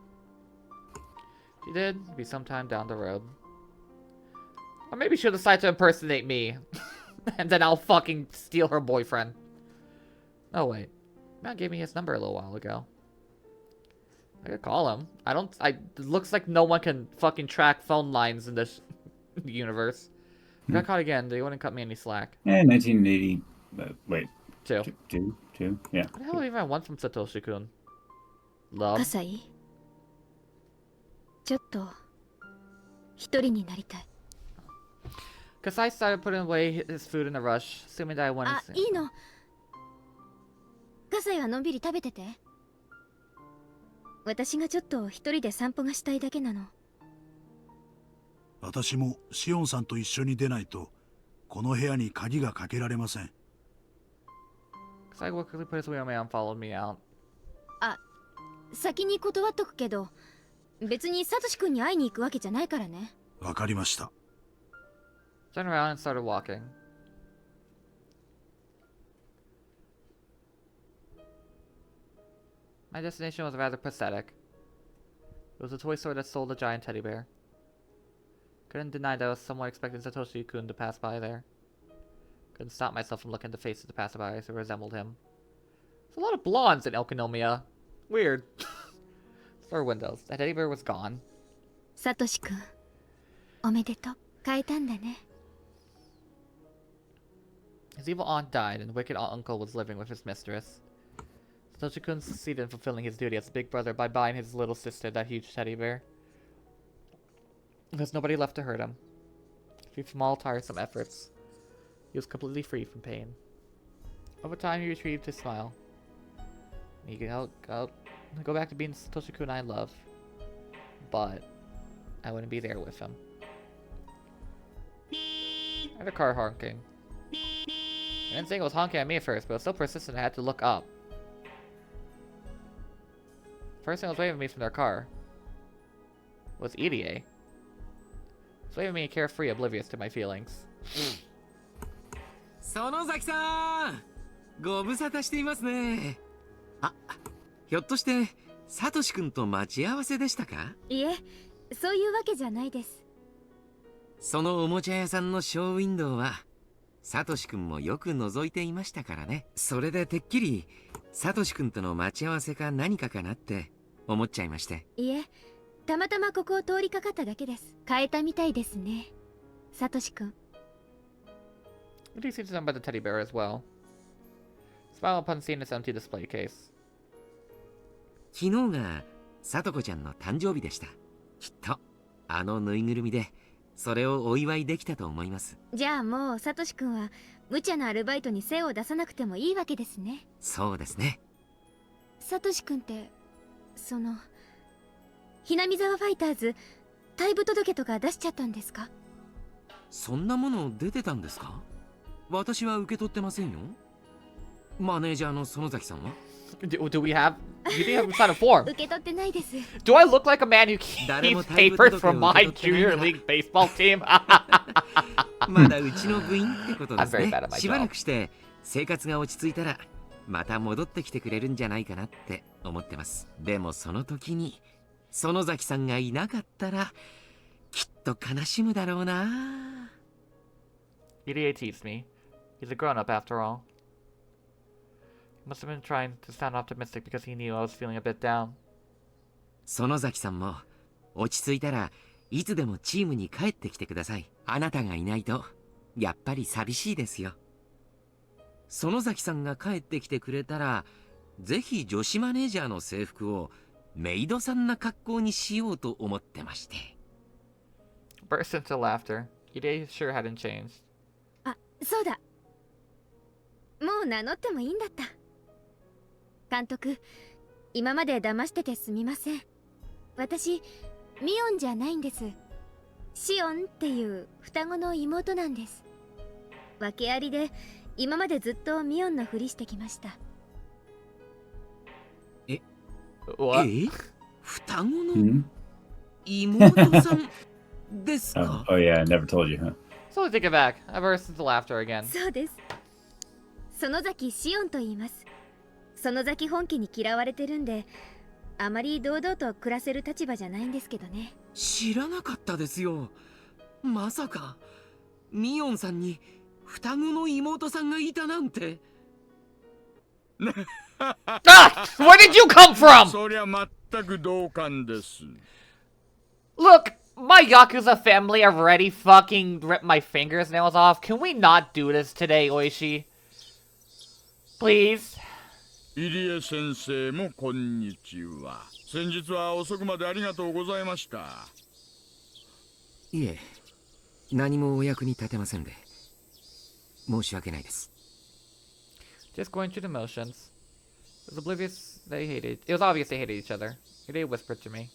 She did. It'd be sometime down the road. Or maybe she'll decide to impersonate me. And then I'll fucking steal her boyfriend. Oh wait. Matt gave me his number a little while ago. I could call him. It looks like no one can fucking track phone lines in this universe. If I got caught again, they wouldn't cut me any slack. 1980. Wait. Two. Two? Yeah. What the hell even I want from Satoshi-kun? Love? 葛西、ちょっと一人になりたい。 Kasai started putting away his food in a rush, assuming that I wanted あ、 to. いいの。葛西はのんびり食べてて。私がちょっと一人で散歩がしたいだけなの。私もシオンさんと一緒に出ないとこの部屋に鍵がかけられません。 Kasai quickly put his wheel man and followed me out. あ、先に断っとくけど、別にサトシ君に会いに行くわけじゃないからね。わかりました。 Turned around and started walking. My destination was rather pathetic. It was a toy store that sold a giant teddy bear. Couldn't deny that I was somewhat expecting Satoshi-kun to pass by there. Couldn't stop myself from looking at the faces of the passerbys who resembled him. There's a lot of blondes in Okinomiya. Weird. Store windows. The teddy bear was gone. サトシ君、おめでとう。変えたんだね。 His evil aunt died, and the wicked uncle was living with his mistress. Satoshi-kun succeeded in fulfilling his duty as a big brother by buying his little sister that huge teddy bear. There's nobody left to hurt him. Free from all tiresome efforts. He was completely free from pain. Over time, he retrieved his smile. He could go back to being Satoshi-kun I love. But I wouldn't be there with him. I heard a car honking. I didn't think it was honking at me at first, but it was so persistent I had to look up. First thing was waving at me from their car was EDA. It was waving at me carefree, oblivious to my feelings. 園崎さん、ご無沙汰していますね。あ、ひょっとしてサトシ君と待ち合わせでしたか？いえ、そういうわけじゃないです。そのおもちゃ屋さんのショーウィンドウはサトシ君もよく覗いていましたからね。それでてっきりサトシ君との待ち合わせか何かかなって思っちゃいまして。いえ、たまたまここを通りかかっただけです。変えたみたいですね、サトシ君。What do you see done by the teddy bear as well? Smile upon seeing its empty display case. 昨日がサトコちゃんの誕生日でした。きっとあのぬいぐるみでそれをお祝いできたと思います。じゃあもうサトシ君は無茶なアルバイトに精を出さなくてもいいわけですね。そうですね。サトシ君ってそのひなみ沢ファイターズ退部届とか出しちゃったんですか？そんなもの出てたんですか？私は受け取ってませんよ。マネージャーの園崎さんは？ Do we have? You didn't have signed a form. 受け取ってないです。Do I look like a man who keeps papers for my junior league baseball team? まだうちの部員ってことです I'm very ね bad at my。しばら job. くして生活が落ち着いたらまた戻ってきてくれるんじゃないかなって思ってます。でもその時に園崎さんがいなかったらきっと悲しむだろうな。EDA teased me. He's a grown-up after all. He must have been trying to sound optimistic because he knew I was feeling a bit down. 園崎さんも落ち着いたらいつでもチームに帰ってきてください。あなたがいないとやっぱり寂しいですよ。園崎さんが帰ってきてくれたらぜひ女子マネージャーの制服をメイドさんな格好にしようと思ってまして。Burst into laughter. EDA sure hadn't changed. あ、そうだ。もう名乗ってもいいんだった。監督、今まで騙しててすみません。私、ミオンじゃないんです。シオンっていう双子の妹なんです。訳ありで今までずっとミオンのふりしてきました。What? 双子の妹さんですか？ Oh yeah, I never told you, huh? So take it back. I burst into laughter again. そうです。園崎シオンと言います。園崎本家に嫌われてるんで、あまり堂々と暮らせる立場じゃないんですけどね。知らなかったですよ。まさかミオンさんに双子の妹さんがいたなんて。Ah! Where did you come from? そりゃ全く同感です。 Look, my Yakuza family already fucking ripped my fingernails off. Can we not do this today, Oishi? Please? 入江先生もこんにちは。先日は遅くまでありがとうございました。いえ、何もお役に立てませんで申し訳ないです。Just going through the motions. It was oblivious they hated. It was obvious they hated each other. They whispered to me.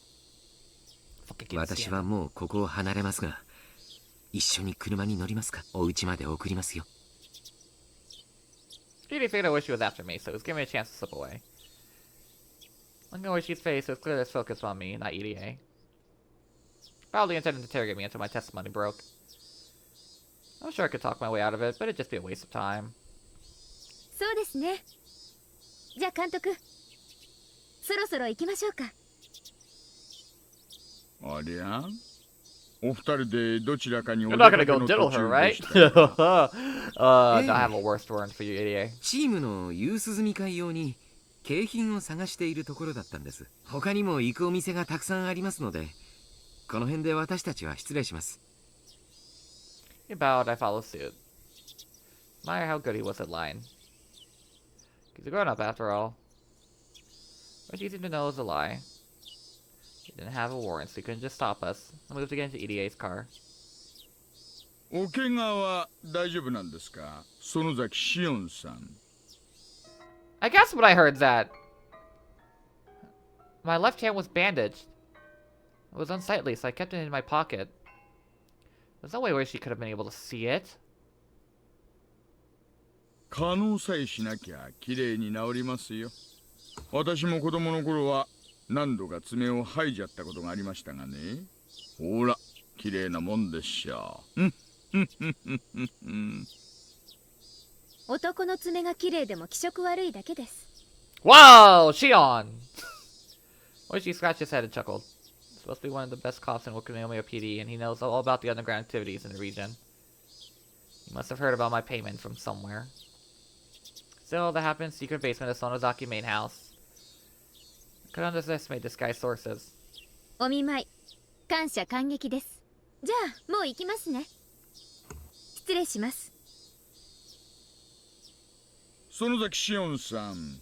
私はもうここを離れますが、一緒に車に乗りますか？お家まで送りますよ。Really figured Oishi was after me, so it was giving me a chance to slip away. Looking at Oishi's face, it was clear that it's focused on me, not EDA. Probably intended to interrogate me until my testimony broke. I'm sure I could talk my way out of it, but it'd just be a waste of time. そうですね。じゃあ監督、そろそろ行きましょうか。ありゃ、お二人でどちらかにお You're 出 not か gonna け go の diddle 途 her, 中 right? でしたか。No, I have a worse word for you, EDA. チームの夕涼み会用に景品を探しているところだったんです。他にも行くお店がたくさんありますので、この辺で私たちは失礼します。He bowed, I followed suit. Admire how good he was at lying. He's a grown-up after all. Which easy to know is a lie. He didn't have a warrant, so he couldn't just stop us. I moved to get into EDA's car. お怪我は大丈夫なんですか？園崎シオンさん。I guess what I heard that my left hand was bandaged. It was unsightly, so I kept it in my pocket. There's no way where she could have been able to see it. 可能さえしなきゃ綺麗に治りますよ。私も子供の頃は何度か爪を剥いじゃったことがありましたがね。ほら、綺麗なもんでしょう。男の爪が綺麗でも気色悪いだけです。 Wow, Shion! Oishi scratched his head and chuckled. He's supposed to be one of the best cops in Okanomiya PD, and he knows all about the underground activities in the region. He must have heard about my payment from somewhere. Still, that happened in secret basement of Sonozaki main house. I could underestimate this guy's sources. お見舞い感謝感激です。じゃあもう行きますね。失礼します。園崎しおんさん、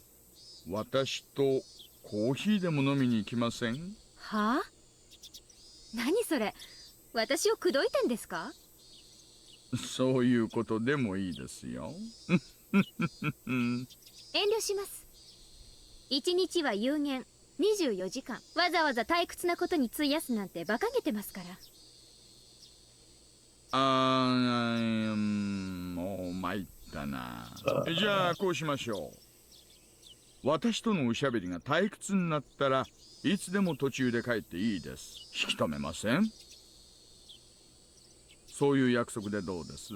私とコーヒーでも飲みに行きません？はあ？何それ？私を口説いてんですか？そういうことでもいいですよ。遠慮します。一日は有限24時間。わざわざ退屈なことに費やすなんて馬鹿げてますから。もう参ったな。じゃあこうしましょう。私とのおしゃべりが退屈になったらいつでも途中で帰っていいです。引き止めません？そういう約束でどうです？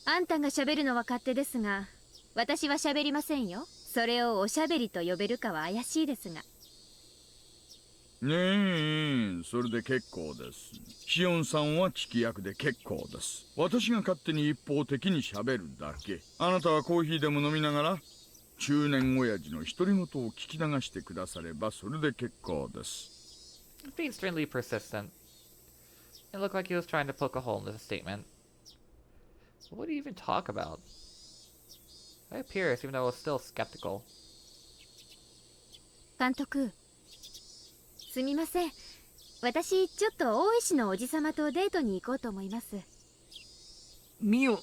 あんたが喋るのは勝手ですが、私は喋りませんよ。それをおしゃべりと呼べるかは怪しいですが。ねえ、それで結構です。シオンさんは聞き役で結構です。私が勝手に一方的に喋るだけ。あなたはコーヒーでも飲みながら中年親父の独り言を聞き流してくださればそれで結構です。Being extremely persistent. It looked like he was trying to poke a hole in the statement. What did he even talk about? I appears, even though I was still skeptical. 監督、すみません。私ちょっと大石のおじさまとデートに行こうと思います。ミオ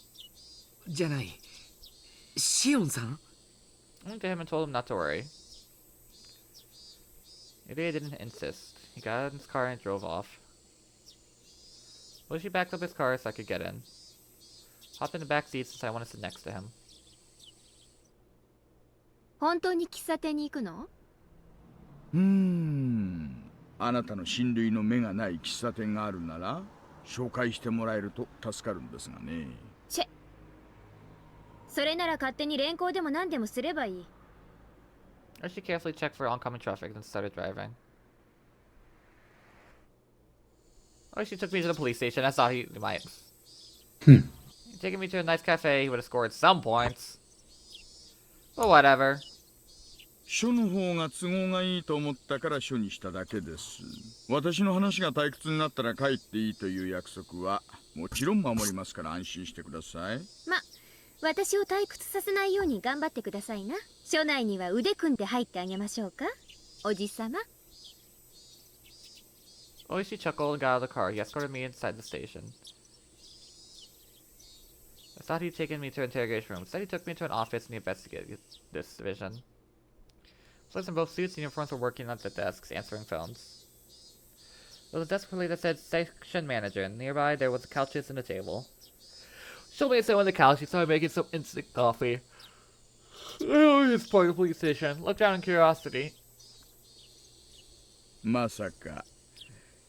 じゃない、シオンさん。I went to him and told him not to worry. Idiot didn't insist. He got in his car and drove off. Well, she backed up his car so I could get in. Hopped in the back seat since I wanted to sit next to him. 本当に喫茶店に行くの？あなたの親類の目がない喫茶店があるなら紹介してもらえると助かるんですがね。チェ。それなら勝手に連行でも何でもすればいい。I should carefully check for oncoming traffic then started driving. Oh, she took me to the police station. I thought he might. Taking me to a nice cafe, he would have scored some points. But whatever. 書の方が都合がいいと思ったから書にしただけです。私の話が退屈になったら帰っていいという約束はもちろん守りますから安心してください。ま、私を退屈させないように頑張ってくださいな。署内には腕組んで入ってあげましょうか、おじさま。Oishi chuckled and got out of the car. He escorted me inside the station. I thought he'd taken me to an interrogation room. Instead, he took me to an office and he investigated this division. Police in both suits and uniforms were working at the desks, answering phones. There was a desk that said Section Manager, and nearby there was couches and a table. Showed me to sit on the couch. He started making some instant coffee. Oh, his part of the police station. Looked down in curiosity. まさか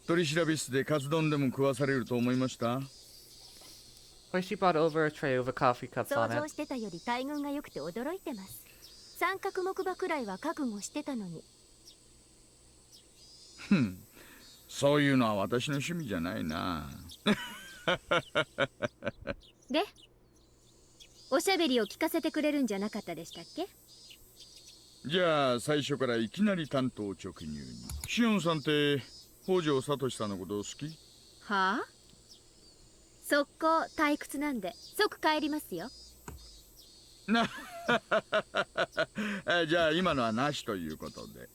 取調室でカツ丼でも食わされると思いました？ She brought over a tray with coffee cups 想 on 像 it. してたより待遇が良くて驚いてます。三角木馬くらいは覚悟してたのに。そういうのは私の趣味じゃないな。で、おしゃべりを聞かせてくれるんじゃなかったでしたっけ？じゃあ最初からいきなり単刀直入に。シオンさんって北条聡さんのこと好き？はあ？速攻退屈なんで即帰りますよ。なじゃあ今のはなしということで。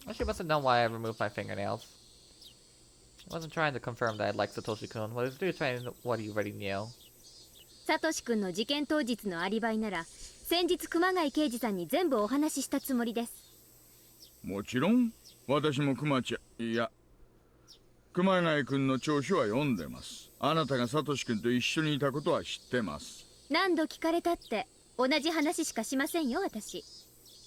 She must have known why I removed my fingernails. I wasn't trying to confirm that I liked Satoshi-kun. What I was really trying to what he already knew. サトシ君の事件当日のアリバイなら先日熊谷刑事さんに全部お話ししたつもりです。もちろん私も熊谷君の調書は読んでます。あなたがサトシ君と一緒にいたことは知ってます。何度聞かれたって同じ話しかしませんよ私。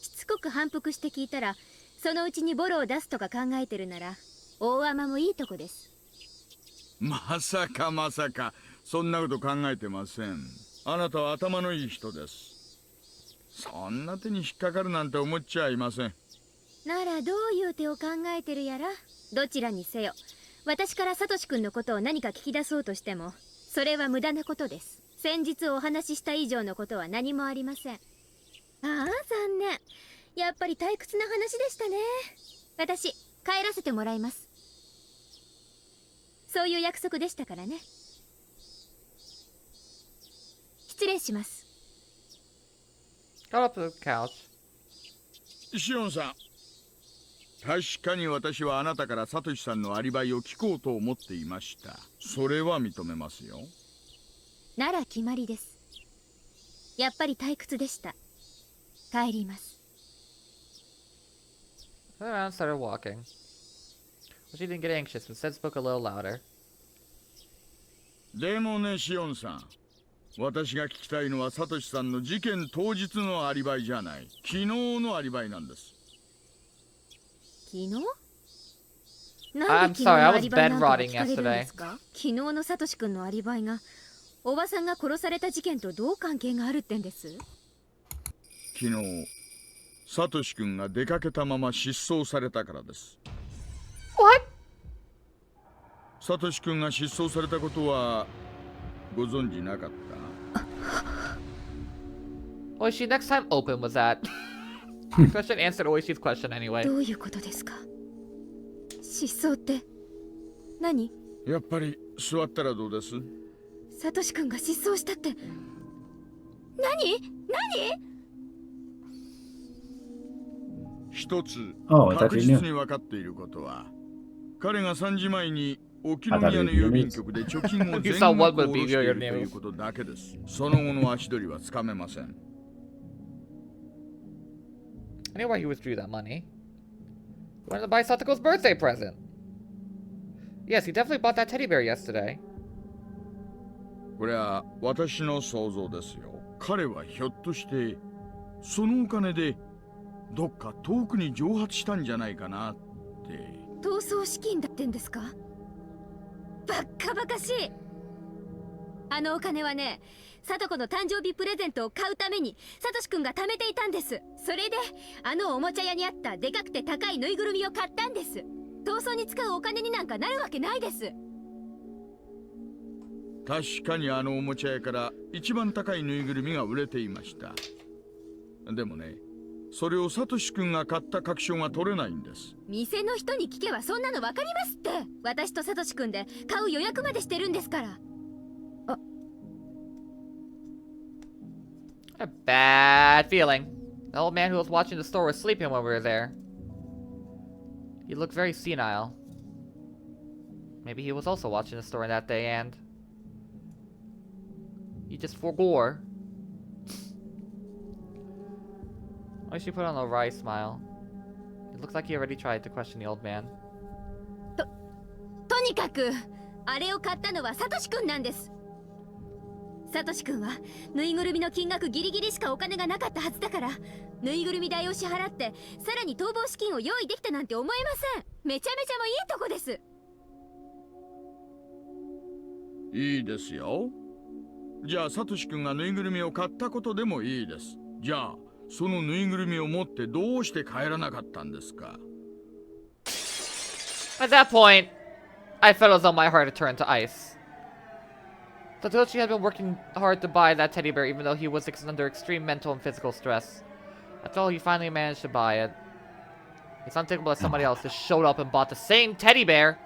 しつこく反復して聞いたらそのうちにボロを出すとか考えてるなら大甘もいいとこです。まさかそんなこと考えてません。あなたは頭のいい人です。そんな手に引っかかるなんて思っちゃいません。ならどういう手を考えてるやら。どちらにせよ、私からサトシ君のことを何か聞き出そうとしてもそれは無駄なことです。先日お話しした以上のことは何もありません。ああ、残念。やっぱり退屈な話でしたね。私帰らせてもらいます。そういう約束でしたからね。失礼します。 Got up to the couch. シオンさん、確かに私はあなたからサトシさんのアリバイを聞こうと思っていました。それは認めますよ。なら決まりです。やっぱり退屈でした。帰ります。 Turned around and started walking. But she didn't get anxious, but instead spoke a little louder. でもね、シオンさん、私が聞きたいのはサトシさんの事件当日のアリバイじゃない、昨日のアリバイなんです。昨日？なんで昨日のアリバイなんか聞かれるんですか？昨日のサトシ君のアリバイがおばさんが殺された事件とどう関係があるってんです？昨日サトシ君が出かけたまま失踪されたからです。 What? サトシ君が失踪されたことはご存知なかった？ Oishi, next time open with that. Question answered Oishi's question anyway. どういうことですか？失踪って何？やっぱり座ったらどうです？サトシ君が失踪したって何？一つ Oh, I thought 確 you 実 knew. に分かっていることは、彼が3時前に沖宮の郵便局で貯金を全額下ろしているということだけです。その後の足取りはつかめません。 I knew why he withdrew that money. He wanted to buy Satoko's birthday present. Yes, he definitely bought that teddy bear yesterday. これは私の想像ですよ。彼はひょっとしてそのお金でどっか遠くに蒸発したんじゃないかなって。逃走資金だってんですか？バッカバカしい。あのお金はね、サトコの誕生日プレゼントを買うためにサトシ君が貯めていたんです。それであのおもちゃ屋にあったでかくて高いぬいぐるみを買ったんです。逃走に使うお金になんかなるわけないです。確かにあのおもちゃ屋から一番高いぬいぐるみが売れていました。でもね、それをサトシ君が買った確証が取れないんです。店の人に聞けばそんなの分かりますって。私とサトシ君で買う予約までしてるんですから。A bad feeling. The old man who was watching the store was sleeping when we were there. He looked very senile. Maybe he was also watching the store that day and he just forgore. Why she put on a wry smile? It looks like he already tried to question the old man. とにかくあれを買ったのはサトシ君なんです。サトシ君はぬいぐるみの金額ギリギリしかお金がなかったはずだから、ぬいぐるみ代を支払ってさらに逃亡資金を用意できたなんて思えません。めちゃめちゃもいいとこです。いいですよ。じゃあサトシ君がぬいぐるみを買ったことでもいいです。じゃあそのぬいぐるみを持ってどうして帰らなかったんですか？ At that point, I felt as though my heart had turned to ice. Satoshi had been working hard to buy that teddy bear even though he was under extreme mental and physical stress. After all, he finally managed to buy it. It's unthinkable that somebody else just showed up and bought the same teddy bear.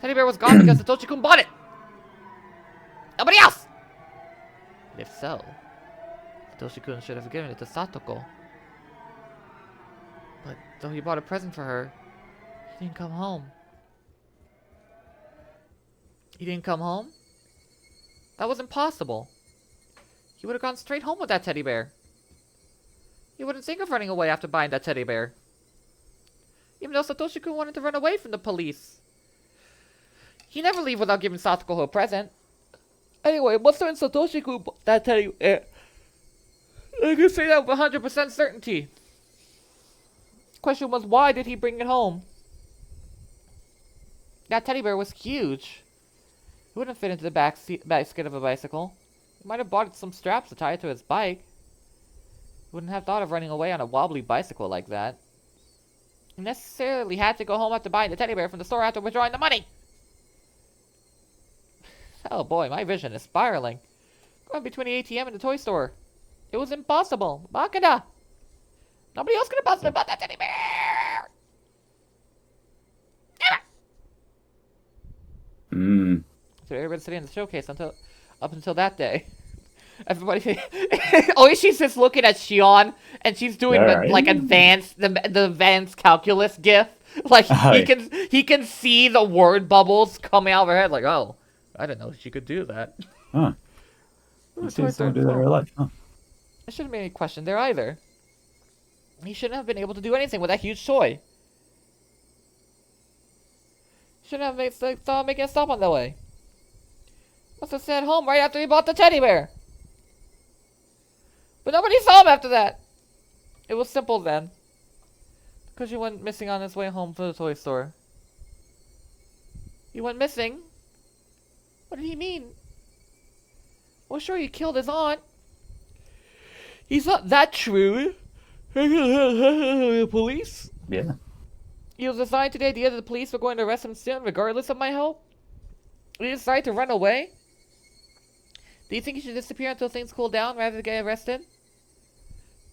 Teddy bear was gone because Satoshi-kun bought it! Nobody else! And if so, Satoshi-kun should have given it to Satoko. But though he bought a present for her, he didn't come home. He didn't come home? That wasn't possible. He would have gone straight home with that teddy bear. He wouldn't think of running away after buying that teddy bear. Even though Satoshi-kun wanted to run away from the police. He never leave without giving Satoko a present. Anyway, what's when Satoshi-kun bought that teddy bear? I can say that with 100% certainty. Question was, why did he bring it home? That teddy bear was huge. It wouldn't fit into the back basket of a bicycle. He might have bought some straps to tie it to his bike. Wouldn't have thought of running away on a wobbly bicycle like that. He necessarily had to go home after buying the teddy bear from the store after withdrawing the money. Oh boy, my vision is spiraling. Going between the ATM and the toy store. It was impossible. Bakada. Nobody else could have possibly bought that teddy bear. So everybody's sitting in the showcase up until that day. Everybody, always she's just looking at Shion, and she's doing like the advanced calculus gif. Like he can see the word bubbles coming out of her head. Like, oh, I didn't know she could do that. Huh? You see someone do that in real life? Huh? There shouldn't be any question there either. He shouldn't have been able to do anything with that huge toy. Shouldn't have thought making a stop on the way. Must have stayed home right after he bought the teddy bear. But nobody saw him after that. It was simple then. Because he went missing on his way home from the toy store. He went missing? What did he mean? Well, sure, he killed his aunt. He's not that true. Police? Yeah. He was assigned to the idea that the police were going to arrest him soon, regardless of my help. He decided to run away. Do you think he should disappear until things cool down rather than get arrested?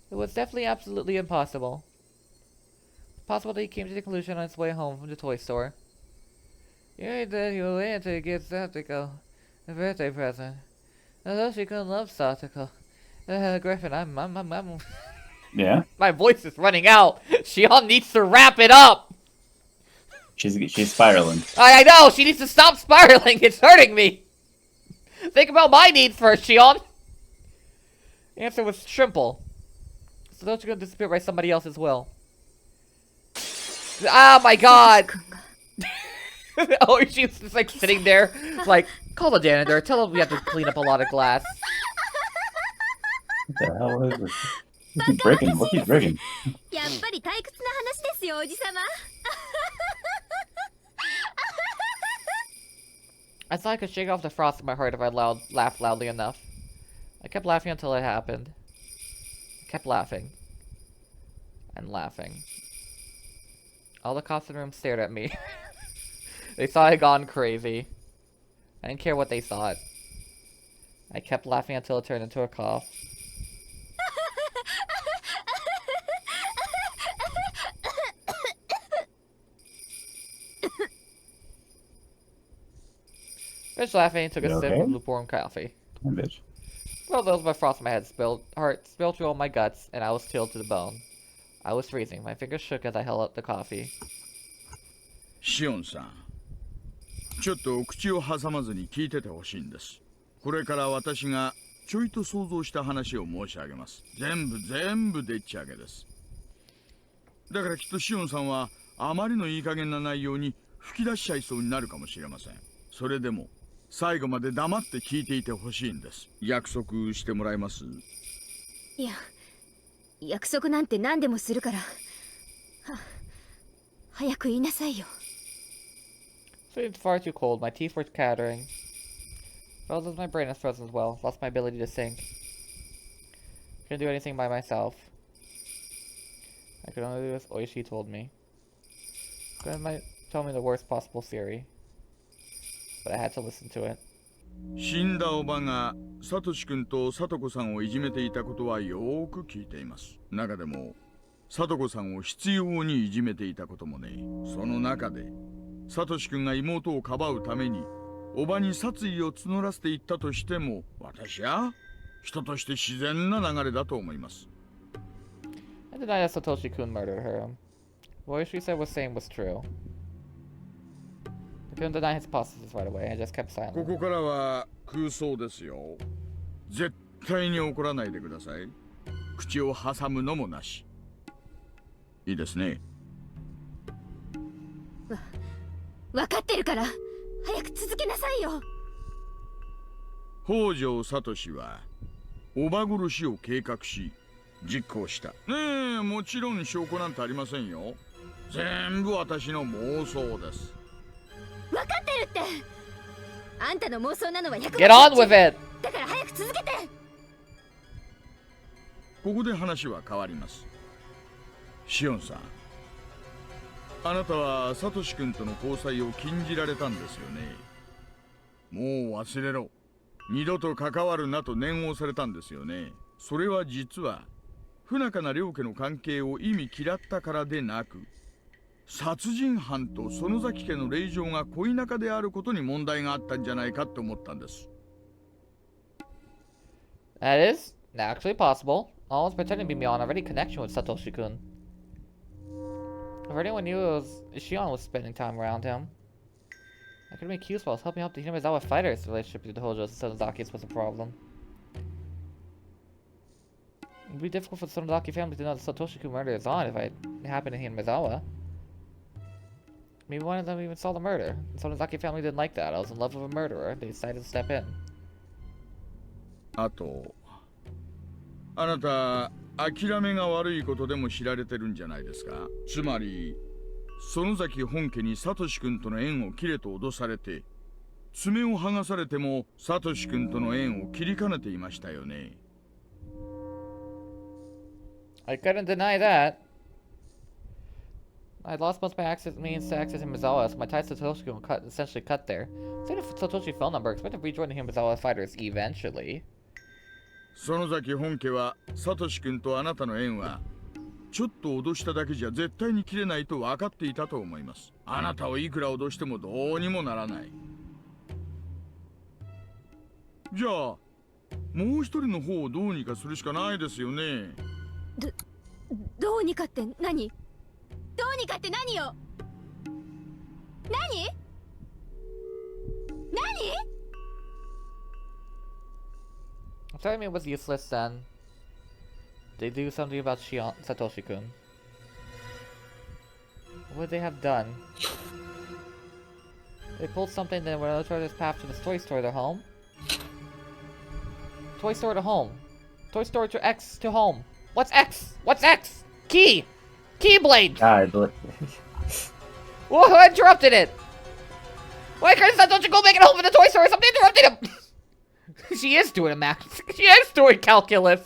It was definitely absolutely impossible. It's possible that he came to the conclusion on his way home from the toy store. You ain't that you'll wait until he gets Saptical, a birthday present. Although she couldn't love Saptical. Griffin, I'm Yeah. My voice is running out. Shion needs to wrap it up. She's spiraling. I know. She needs to stop spiraling. It's hurting me. Think about my needs first, Shion. The answer was Shrimple. So don't you gonna disappear by somebody else as well? Oh my god. Oh, she's just like sitting there, like, call the janitor. Tell him we have to clean up a lot of glass. What the hell is this? What's breaking? What keeps breaking? I thought I could shake off the frost in my heart if I laughed loudly enough. I kept laughing until it happened. I kept laughing. And laughing. All the cops in the room stared at me. They thought I'd gone crazy. I didn't care what they thought. I kept laughing until it turned into a cough. Finished laughing, took a sip of lukewarm coffee. Bitch. Well, those my frost in my head spilled through all my guts, and I was chilled to the bone. I was freezing. My fingers shook as I held up the coffee. Shion さん、ちょっと口を挟まずに聞いててほしいんです。これから私がちょいと想像した話を申し上げます。全部でっち上げです。だからきっとシオンさんはあまりのいい加減な内容に吹き出しちゃいそうになるかもしれません。それでも最後まで黙って聞いていてほしいんです。約束してもらえます？いや、約束なんて何でもするから。早く言いなさいよ。It's far too cold. My teeth were chattering. Well, my brain is frozen as well. Lost my ability to think. Couldn't do anything by myself. I could only do as Oishi told me. Grandma might tell me the worst possible theory. But I had to listen to it. 死んだおばがサトシ君とサトコさんをいじめていたことはよーく聞いています。中でもサトコさんを執拗にいじめていたこともね。その中でサトシ君が妹をかばうためにおばに殺意を募らせていったとしても、私は人として自然な流れだと思います。I deny that Satoshi-kun murdered her. What she said was saying was true. I couldn't deny his hypothesis right away. I just kept silent. ここからは空想ですよ。絶対に怒らないでください。口を挟むのもなし。いいですね。わかってるから早く続けなさいよ。北条聡はおば殺しを計画し実行した。ねえ、もちろん証拠なんてありませんよ。全部私の妄想です。わかってるって。あんたの妄想なのは100%。Get on with it. だから早く続けて。ここで話は変わります。シオンさん、あなたはサトシ君との交際を禁じられたんですよね。もう忘れろ。二度と関わるなと念をされたんですよね。それは実は不仲な両家の関係を意味嫌ったからでなく、殺人犯と園崎家の令嬢が恋仲であることに問題があったんじゃないかって思ったんです。That is actually possible. I was pretending to be Mion already connection with Satoshi-kun. If anyone knew it was Shion was spending time around him, I could make use while helping out the Hinamizawa fighters. The relationship between the Hojos and Sonozaki's was a problem. It would be difficult for the Sonozaki family to know the Satoshi-kun murder is on if it happened in Hinamizawa. Maybe one of them even saw the murder. The Sonozaki family didn't like that. I was in love with a murderer. They decided to step in. あと、あなた諦めが悪いことでも知られてるんじゃないですか。つまり園崎本家にサトシ君との縁を切れと脅されて、爪を剥がされてもサトシ君との縁を切りかねていましたよね。I couldn't deny that. I lost most of my means to access Himizawa, so my ties to Satoshi were essentially cut there. Same with Satoshi's phone number. Expect to rejoin the Himizawa fighters eventually. 園崎本家はサトシ君とあなたの縁はちょっと脅しただけじゃ絶対に切れないと分かっていたと思います。あなたをいくら脅してもどうにもならない。じゃあもう一人の方をどうにかするしかないですよね。どうにかって何？どうにかって何よ？何？Telling me it was useless then. They do something about Shion, Satoshi-kun. What would they have done? They pulled something that would alert this path to the toy store to their home. Toy store to home. Toy store to X to home. What's X? What's X? Key! Keyblade! Whoa, who interrupted it? Why couldn't Satoshi-kun make it home from the toy store? Something interrupted him! She is doing a math. She is doing calculus.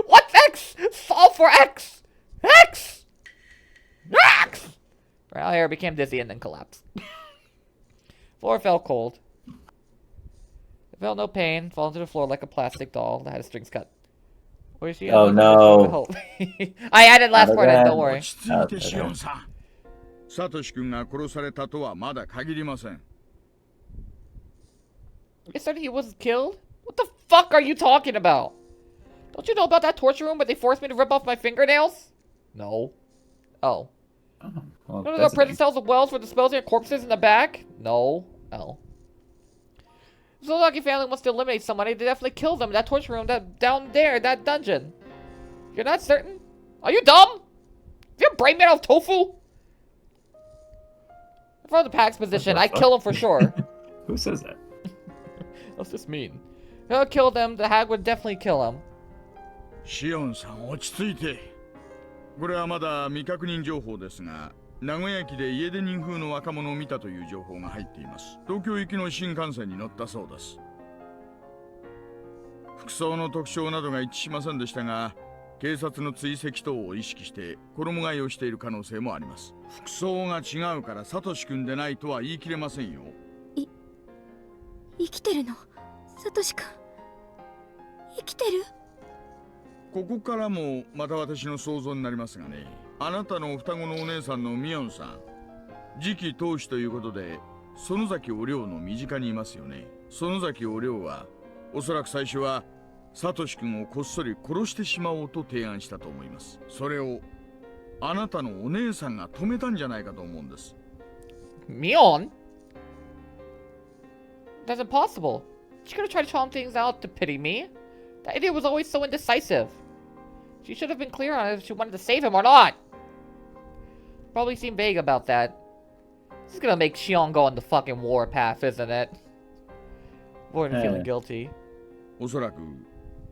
What's X? Solve for X. X. X. Right here became dizzy and then collapsed. Floor felt cold. It felt no pain. Fall into the floor like a plastic doll that had its strings cut. Where is she? Oh no! I added last part in. Don't worry. 落ち着いてシオンさん。サトシ君が殺されたとはまだ限りません。You said he was killed? What the fuck are you talking about? Don't you know about that torture room where they forced me to rip off my fingernails? No. Oh. Well, None of the prison cells and wells for disposing of corpses in the back? No. Oh. If the Sonozaki family wants to eliminate somebody, they definitely kill them in that torture room down there, that dungeon. You're not certain? Are you dumb? Is your brain made out of tofu? From the Pax position, I kill him for sure. Who says that? What's this mean? If I kill them, the hag would definitely kill him. シオンさん落ち着いて。これはまだ未確認情報ですが、名古屋駅で家出人風の若者を見たという情報が入っています。東京行きの新幹線に乗ったそうです。服装の特徴などが一致しませんでしたが、警察の追跡等を意識して衣替えをしている可能性もあります。服装が違うからサトシ君でないとは言い切れませんよ。生きてるの？サトシ君生きてる？ここからもまた私の想像になりますがね。あなたの双子のお姉さんのミヨンさん、次期当主ということで園崎お涼の身近にいますよね。園崎お涼はおそらく最初はサトシ君をこっそり殺してしまおうと提案したと思います。それをあなたのお姉さんが止めたんじゃないかと思うんです。Mion? That's impossible. She could have tried to calm things out to pity me. That idiot was always so indecisive. She should have been clear on if she wanted to save him or not. Probably seemed vague about that. This is gonna make Shion go on the fucking warpath, isn't it? More than feeling guilty. おそらく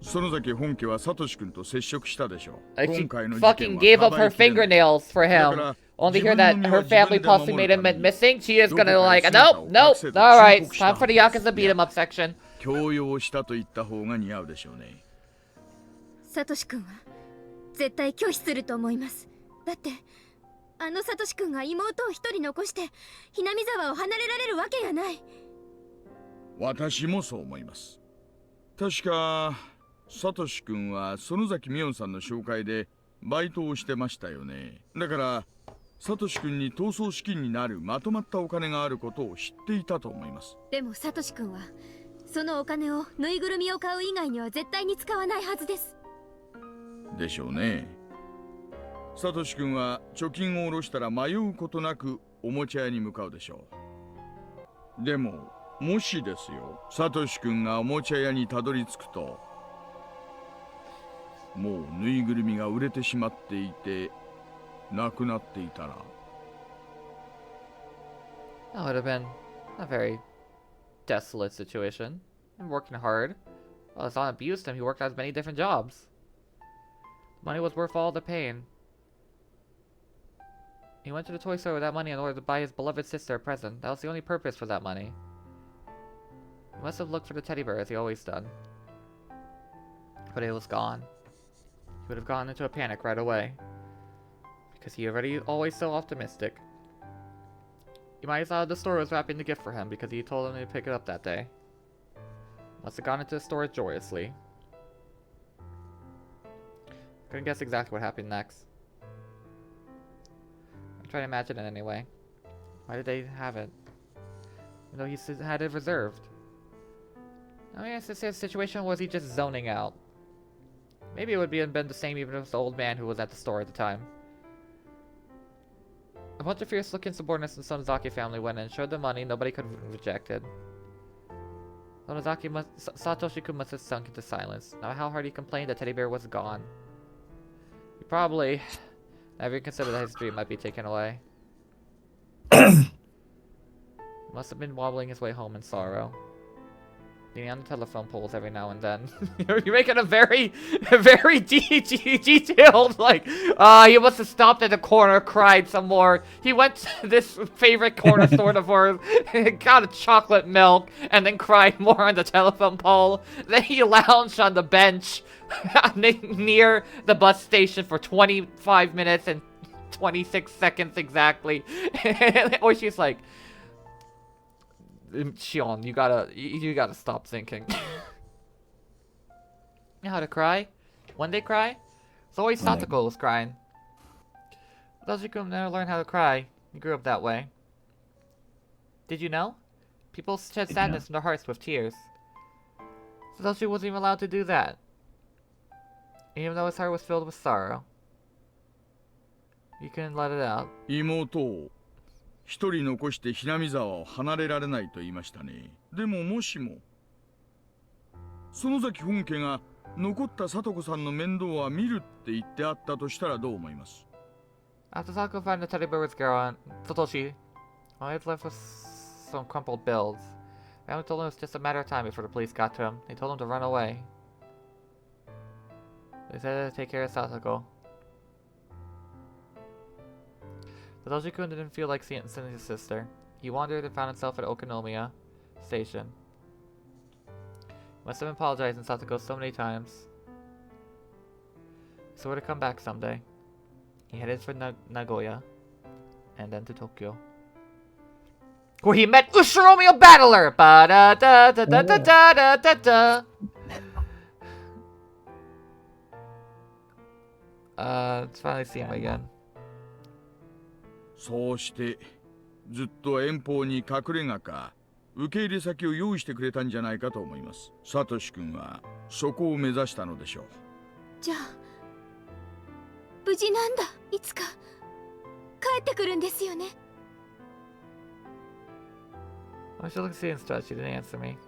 園崎本家はサトシ君と接触したでしょう。 Like she fucking gave up her fingernails for him. Only hear that her family possibly made him missing. She is gonna like, nope, nope. Alright, time for the Yakuza beat him up section. 強要したと言った方が似合うでしょうね。サトシ君は絶対拒否すると思います。だってあのサトシ君が妹を一人残してひなみ沢を離れられるわけがない。私もそう思います。確かサトシ君は園崎美音さんの紹介でバイトをしてましたよね。だからサトシ君に逃走資金になるまとまったお金があることを知っていたと思います。でもサトシ君はそのお金をぬいぐるみを買う以外には絶対に使わないはずです。でしょうね。サトシ君は貯金を下ろしたら迷うことなくおもちゃ屋に向かうでしょう。でももしですよ、サトシ君がおもちゃ屋にたどり着くともうぬいぐるみが売れてしまっていてなくなっていたら。 That would have been a very desolate situation. And working hard. While his aunt abused him, he worked as many different jobs. Money was worth all the pain. He went to the toy store with that money in order to buy his beloved sister a present. That was the only purpose for that money. He must have looked for the teddy bear as he always done. But it was gone. He would have gone into a panic right away. Because he already always so optimistic. He might have thought the store was wrapping the gift for him because he told him to pick it up that day. Must have gone into the store joyously. Couldn't guess exactly what happened next. I'm trying to imagine it anyway. Why did they have it? Even though he had it reserved. I mean, it's a situation, was he just zoning out? Maybe it would have been the same even if it was the old man who was at the store at the time. A bunch of fierce-looking subordinates in the Sonozaki family went in and showed the money nobody could have rejected. Satoshi-kun must have sunk into silence. Now how hard he complained the teddy bear was gone. He probably never considered that his dream might be taken away. He must have been wobbling his way home in sorrow. Leaning on the telephone poles every now and then. You're making a very detailed, like, he must have stopped at the corner, cried some more. He went to this favorite corner store of ours, got a chocolate milk, and then cried more on the telephone pole. Then he lounged on the bench near the bus station for 25 minutes and 26 seconds exactly. Or she's like, Shion, you gotta stop thinking. You know how to cry? When they cry? It's always Satoko was crying. Satoshi-kun never learned how to cry. He grew up that way. Did you know? People shed sadness in their hearts with tears. Satoshi wasn't even allowed to do that. Even though his heart was filled with sorrow. He couldn't let it out. 妹を一人残してひなみ沢を離れられないと言いましたね。でももしも園崎本家が残った聡子さんの面倒は見るって言ってあったとしたらどう思います？ After Satoko found the teddy bear with Garo, Satoshi only was left with some crumpled bills. Family told him it was just a matter of time before the police got to him. They told him to run away. They said to take care of Satoko. Satoshi-kun didn't feel like seeing his sister. He wandered and found himself at Okonomiya Station. He must have been apologizing to Satoko so many times. He swore to come back someday. He headed for Nagoya, and then to Tokyo, where he met Ushiromi Battler! Ba-da-da-da-da-da-da-da-da! Let's finally see him again. そうしてずっと遠方に隠れ家か受け入れ先を用意してくれたんじゃないかと思います。サトシ君はそこを目指したのでしょう。じゃあ無事なんだ。いつか帰ってくるんですよね。I should look at Sion's touch. She didn't answer me.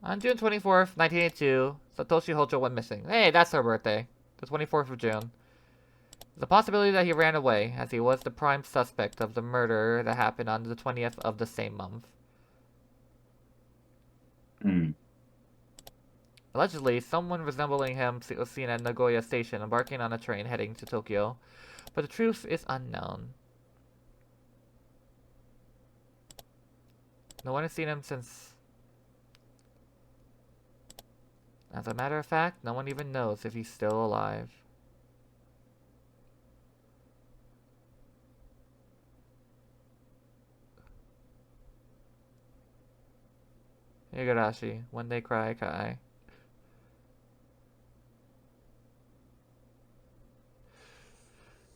On June 24th, 1982, Satoshi Hojo went missing. Hey, that's her birthday. The 24th of June. There's a possibility that he ran away, as he was the prime suspect of the murder that happened on the 20th of the same month. Allegedly, someone resembling him was seen at Nagoya Station embarking on a train heading to Tokyo, but the truth is unknown. No one has seen him since... As a matter of fact, no one even knows if he's still alive. Higurashi, when they cry, Kai.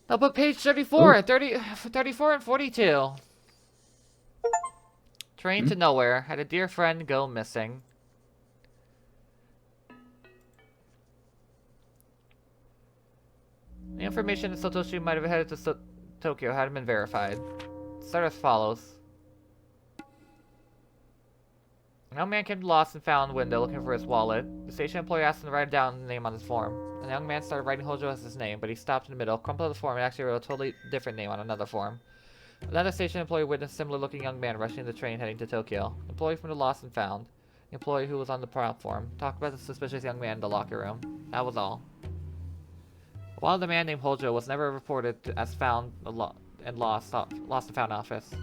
Now put page 34, 34 and 42. Train to nowhere. Had a dear friend go missing. The information that Satoshi might have headed to Tokyo hadn't been verified. Start as follows. A young man came to Lost and Found window looking for his wallet. The station employee asked him to write down the name on his form. The young man started writing Hojo as his name, but he stopped in the middle, crumpled the form, and actually wrote a totally different name on another form. Another station employee witnessed a similar-looking young man rushing the train heading to Tokyo. The employee from the Lost and Found. The employee who was on the platform talked about the suspicious young man in the locker room. That was all. While the man named Hojo was never reported as found and lost and found office.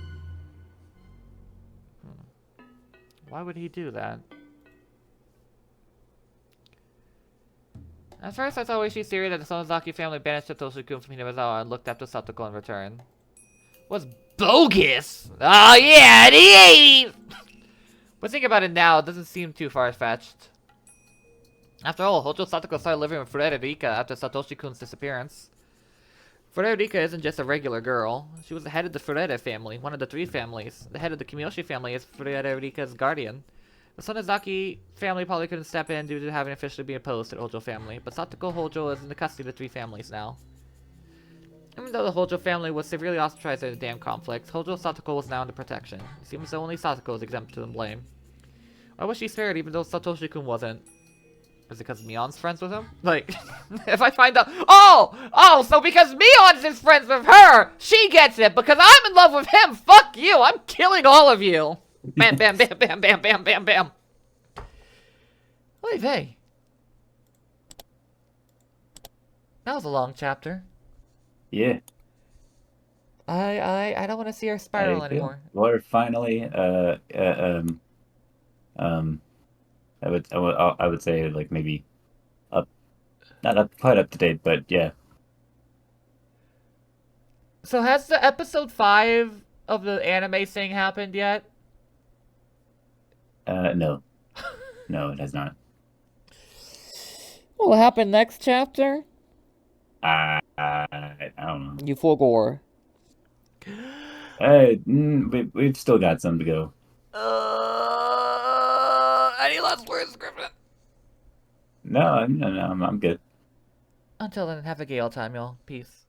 Why would he do that? At first, I thought Oishi's theory that the Sonozaki family banished Satoshi-kun from Hinazawa and looked after Satoko in return was bogus! Oh yeah, it is! But think about it now, it doesn't seem too far-fetched. After all, Hojo Satoko started living with Frederica after Satoshi-kun's disappearance. Frederica isn't just a regular girl. She was the head of the Fureda family, one of the 3 families. The head of the Kimiyoshi family is Frederica's guardian. The Sonozaki family probably couldn't step in due to having officially been opposed to the Hojo family, but Satoko Hojo is in the custody of the 3 families now. Even though the Hojo family was severely ostracized in the damn conflict, Hojo Satoko was now under protection. It seems that only Satoko is exempt from blame. Why was she spared even though Satoshi-kun wasn't? Is it because Mion's friends with him? Like, if I find out... Oh, so because Mion's is friends with her, she gets it. Because I'm in love with him, fuck you. I'm killing all of you. Bam, bam, bam, bam, bam, bam, bam, bam. Oy vey. That was a long chapter. Yeah. I don't want to see her spiral anymore. We're finally, I would say like maybe not quite up to date, but yeah. So has the episode 5 of the anime thing happened yet? No. No, it has not. What will happen next chapter? I don't know. You forgot. Hey, we've still got some to go. Any last words, Griffin? No, I'm good. Until then, have a gay old time, y'all. Peace.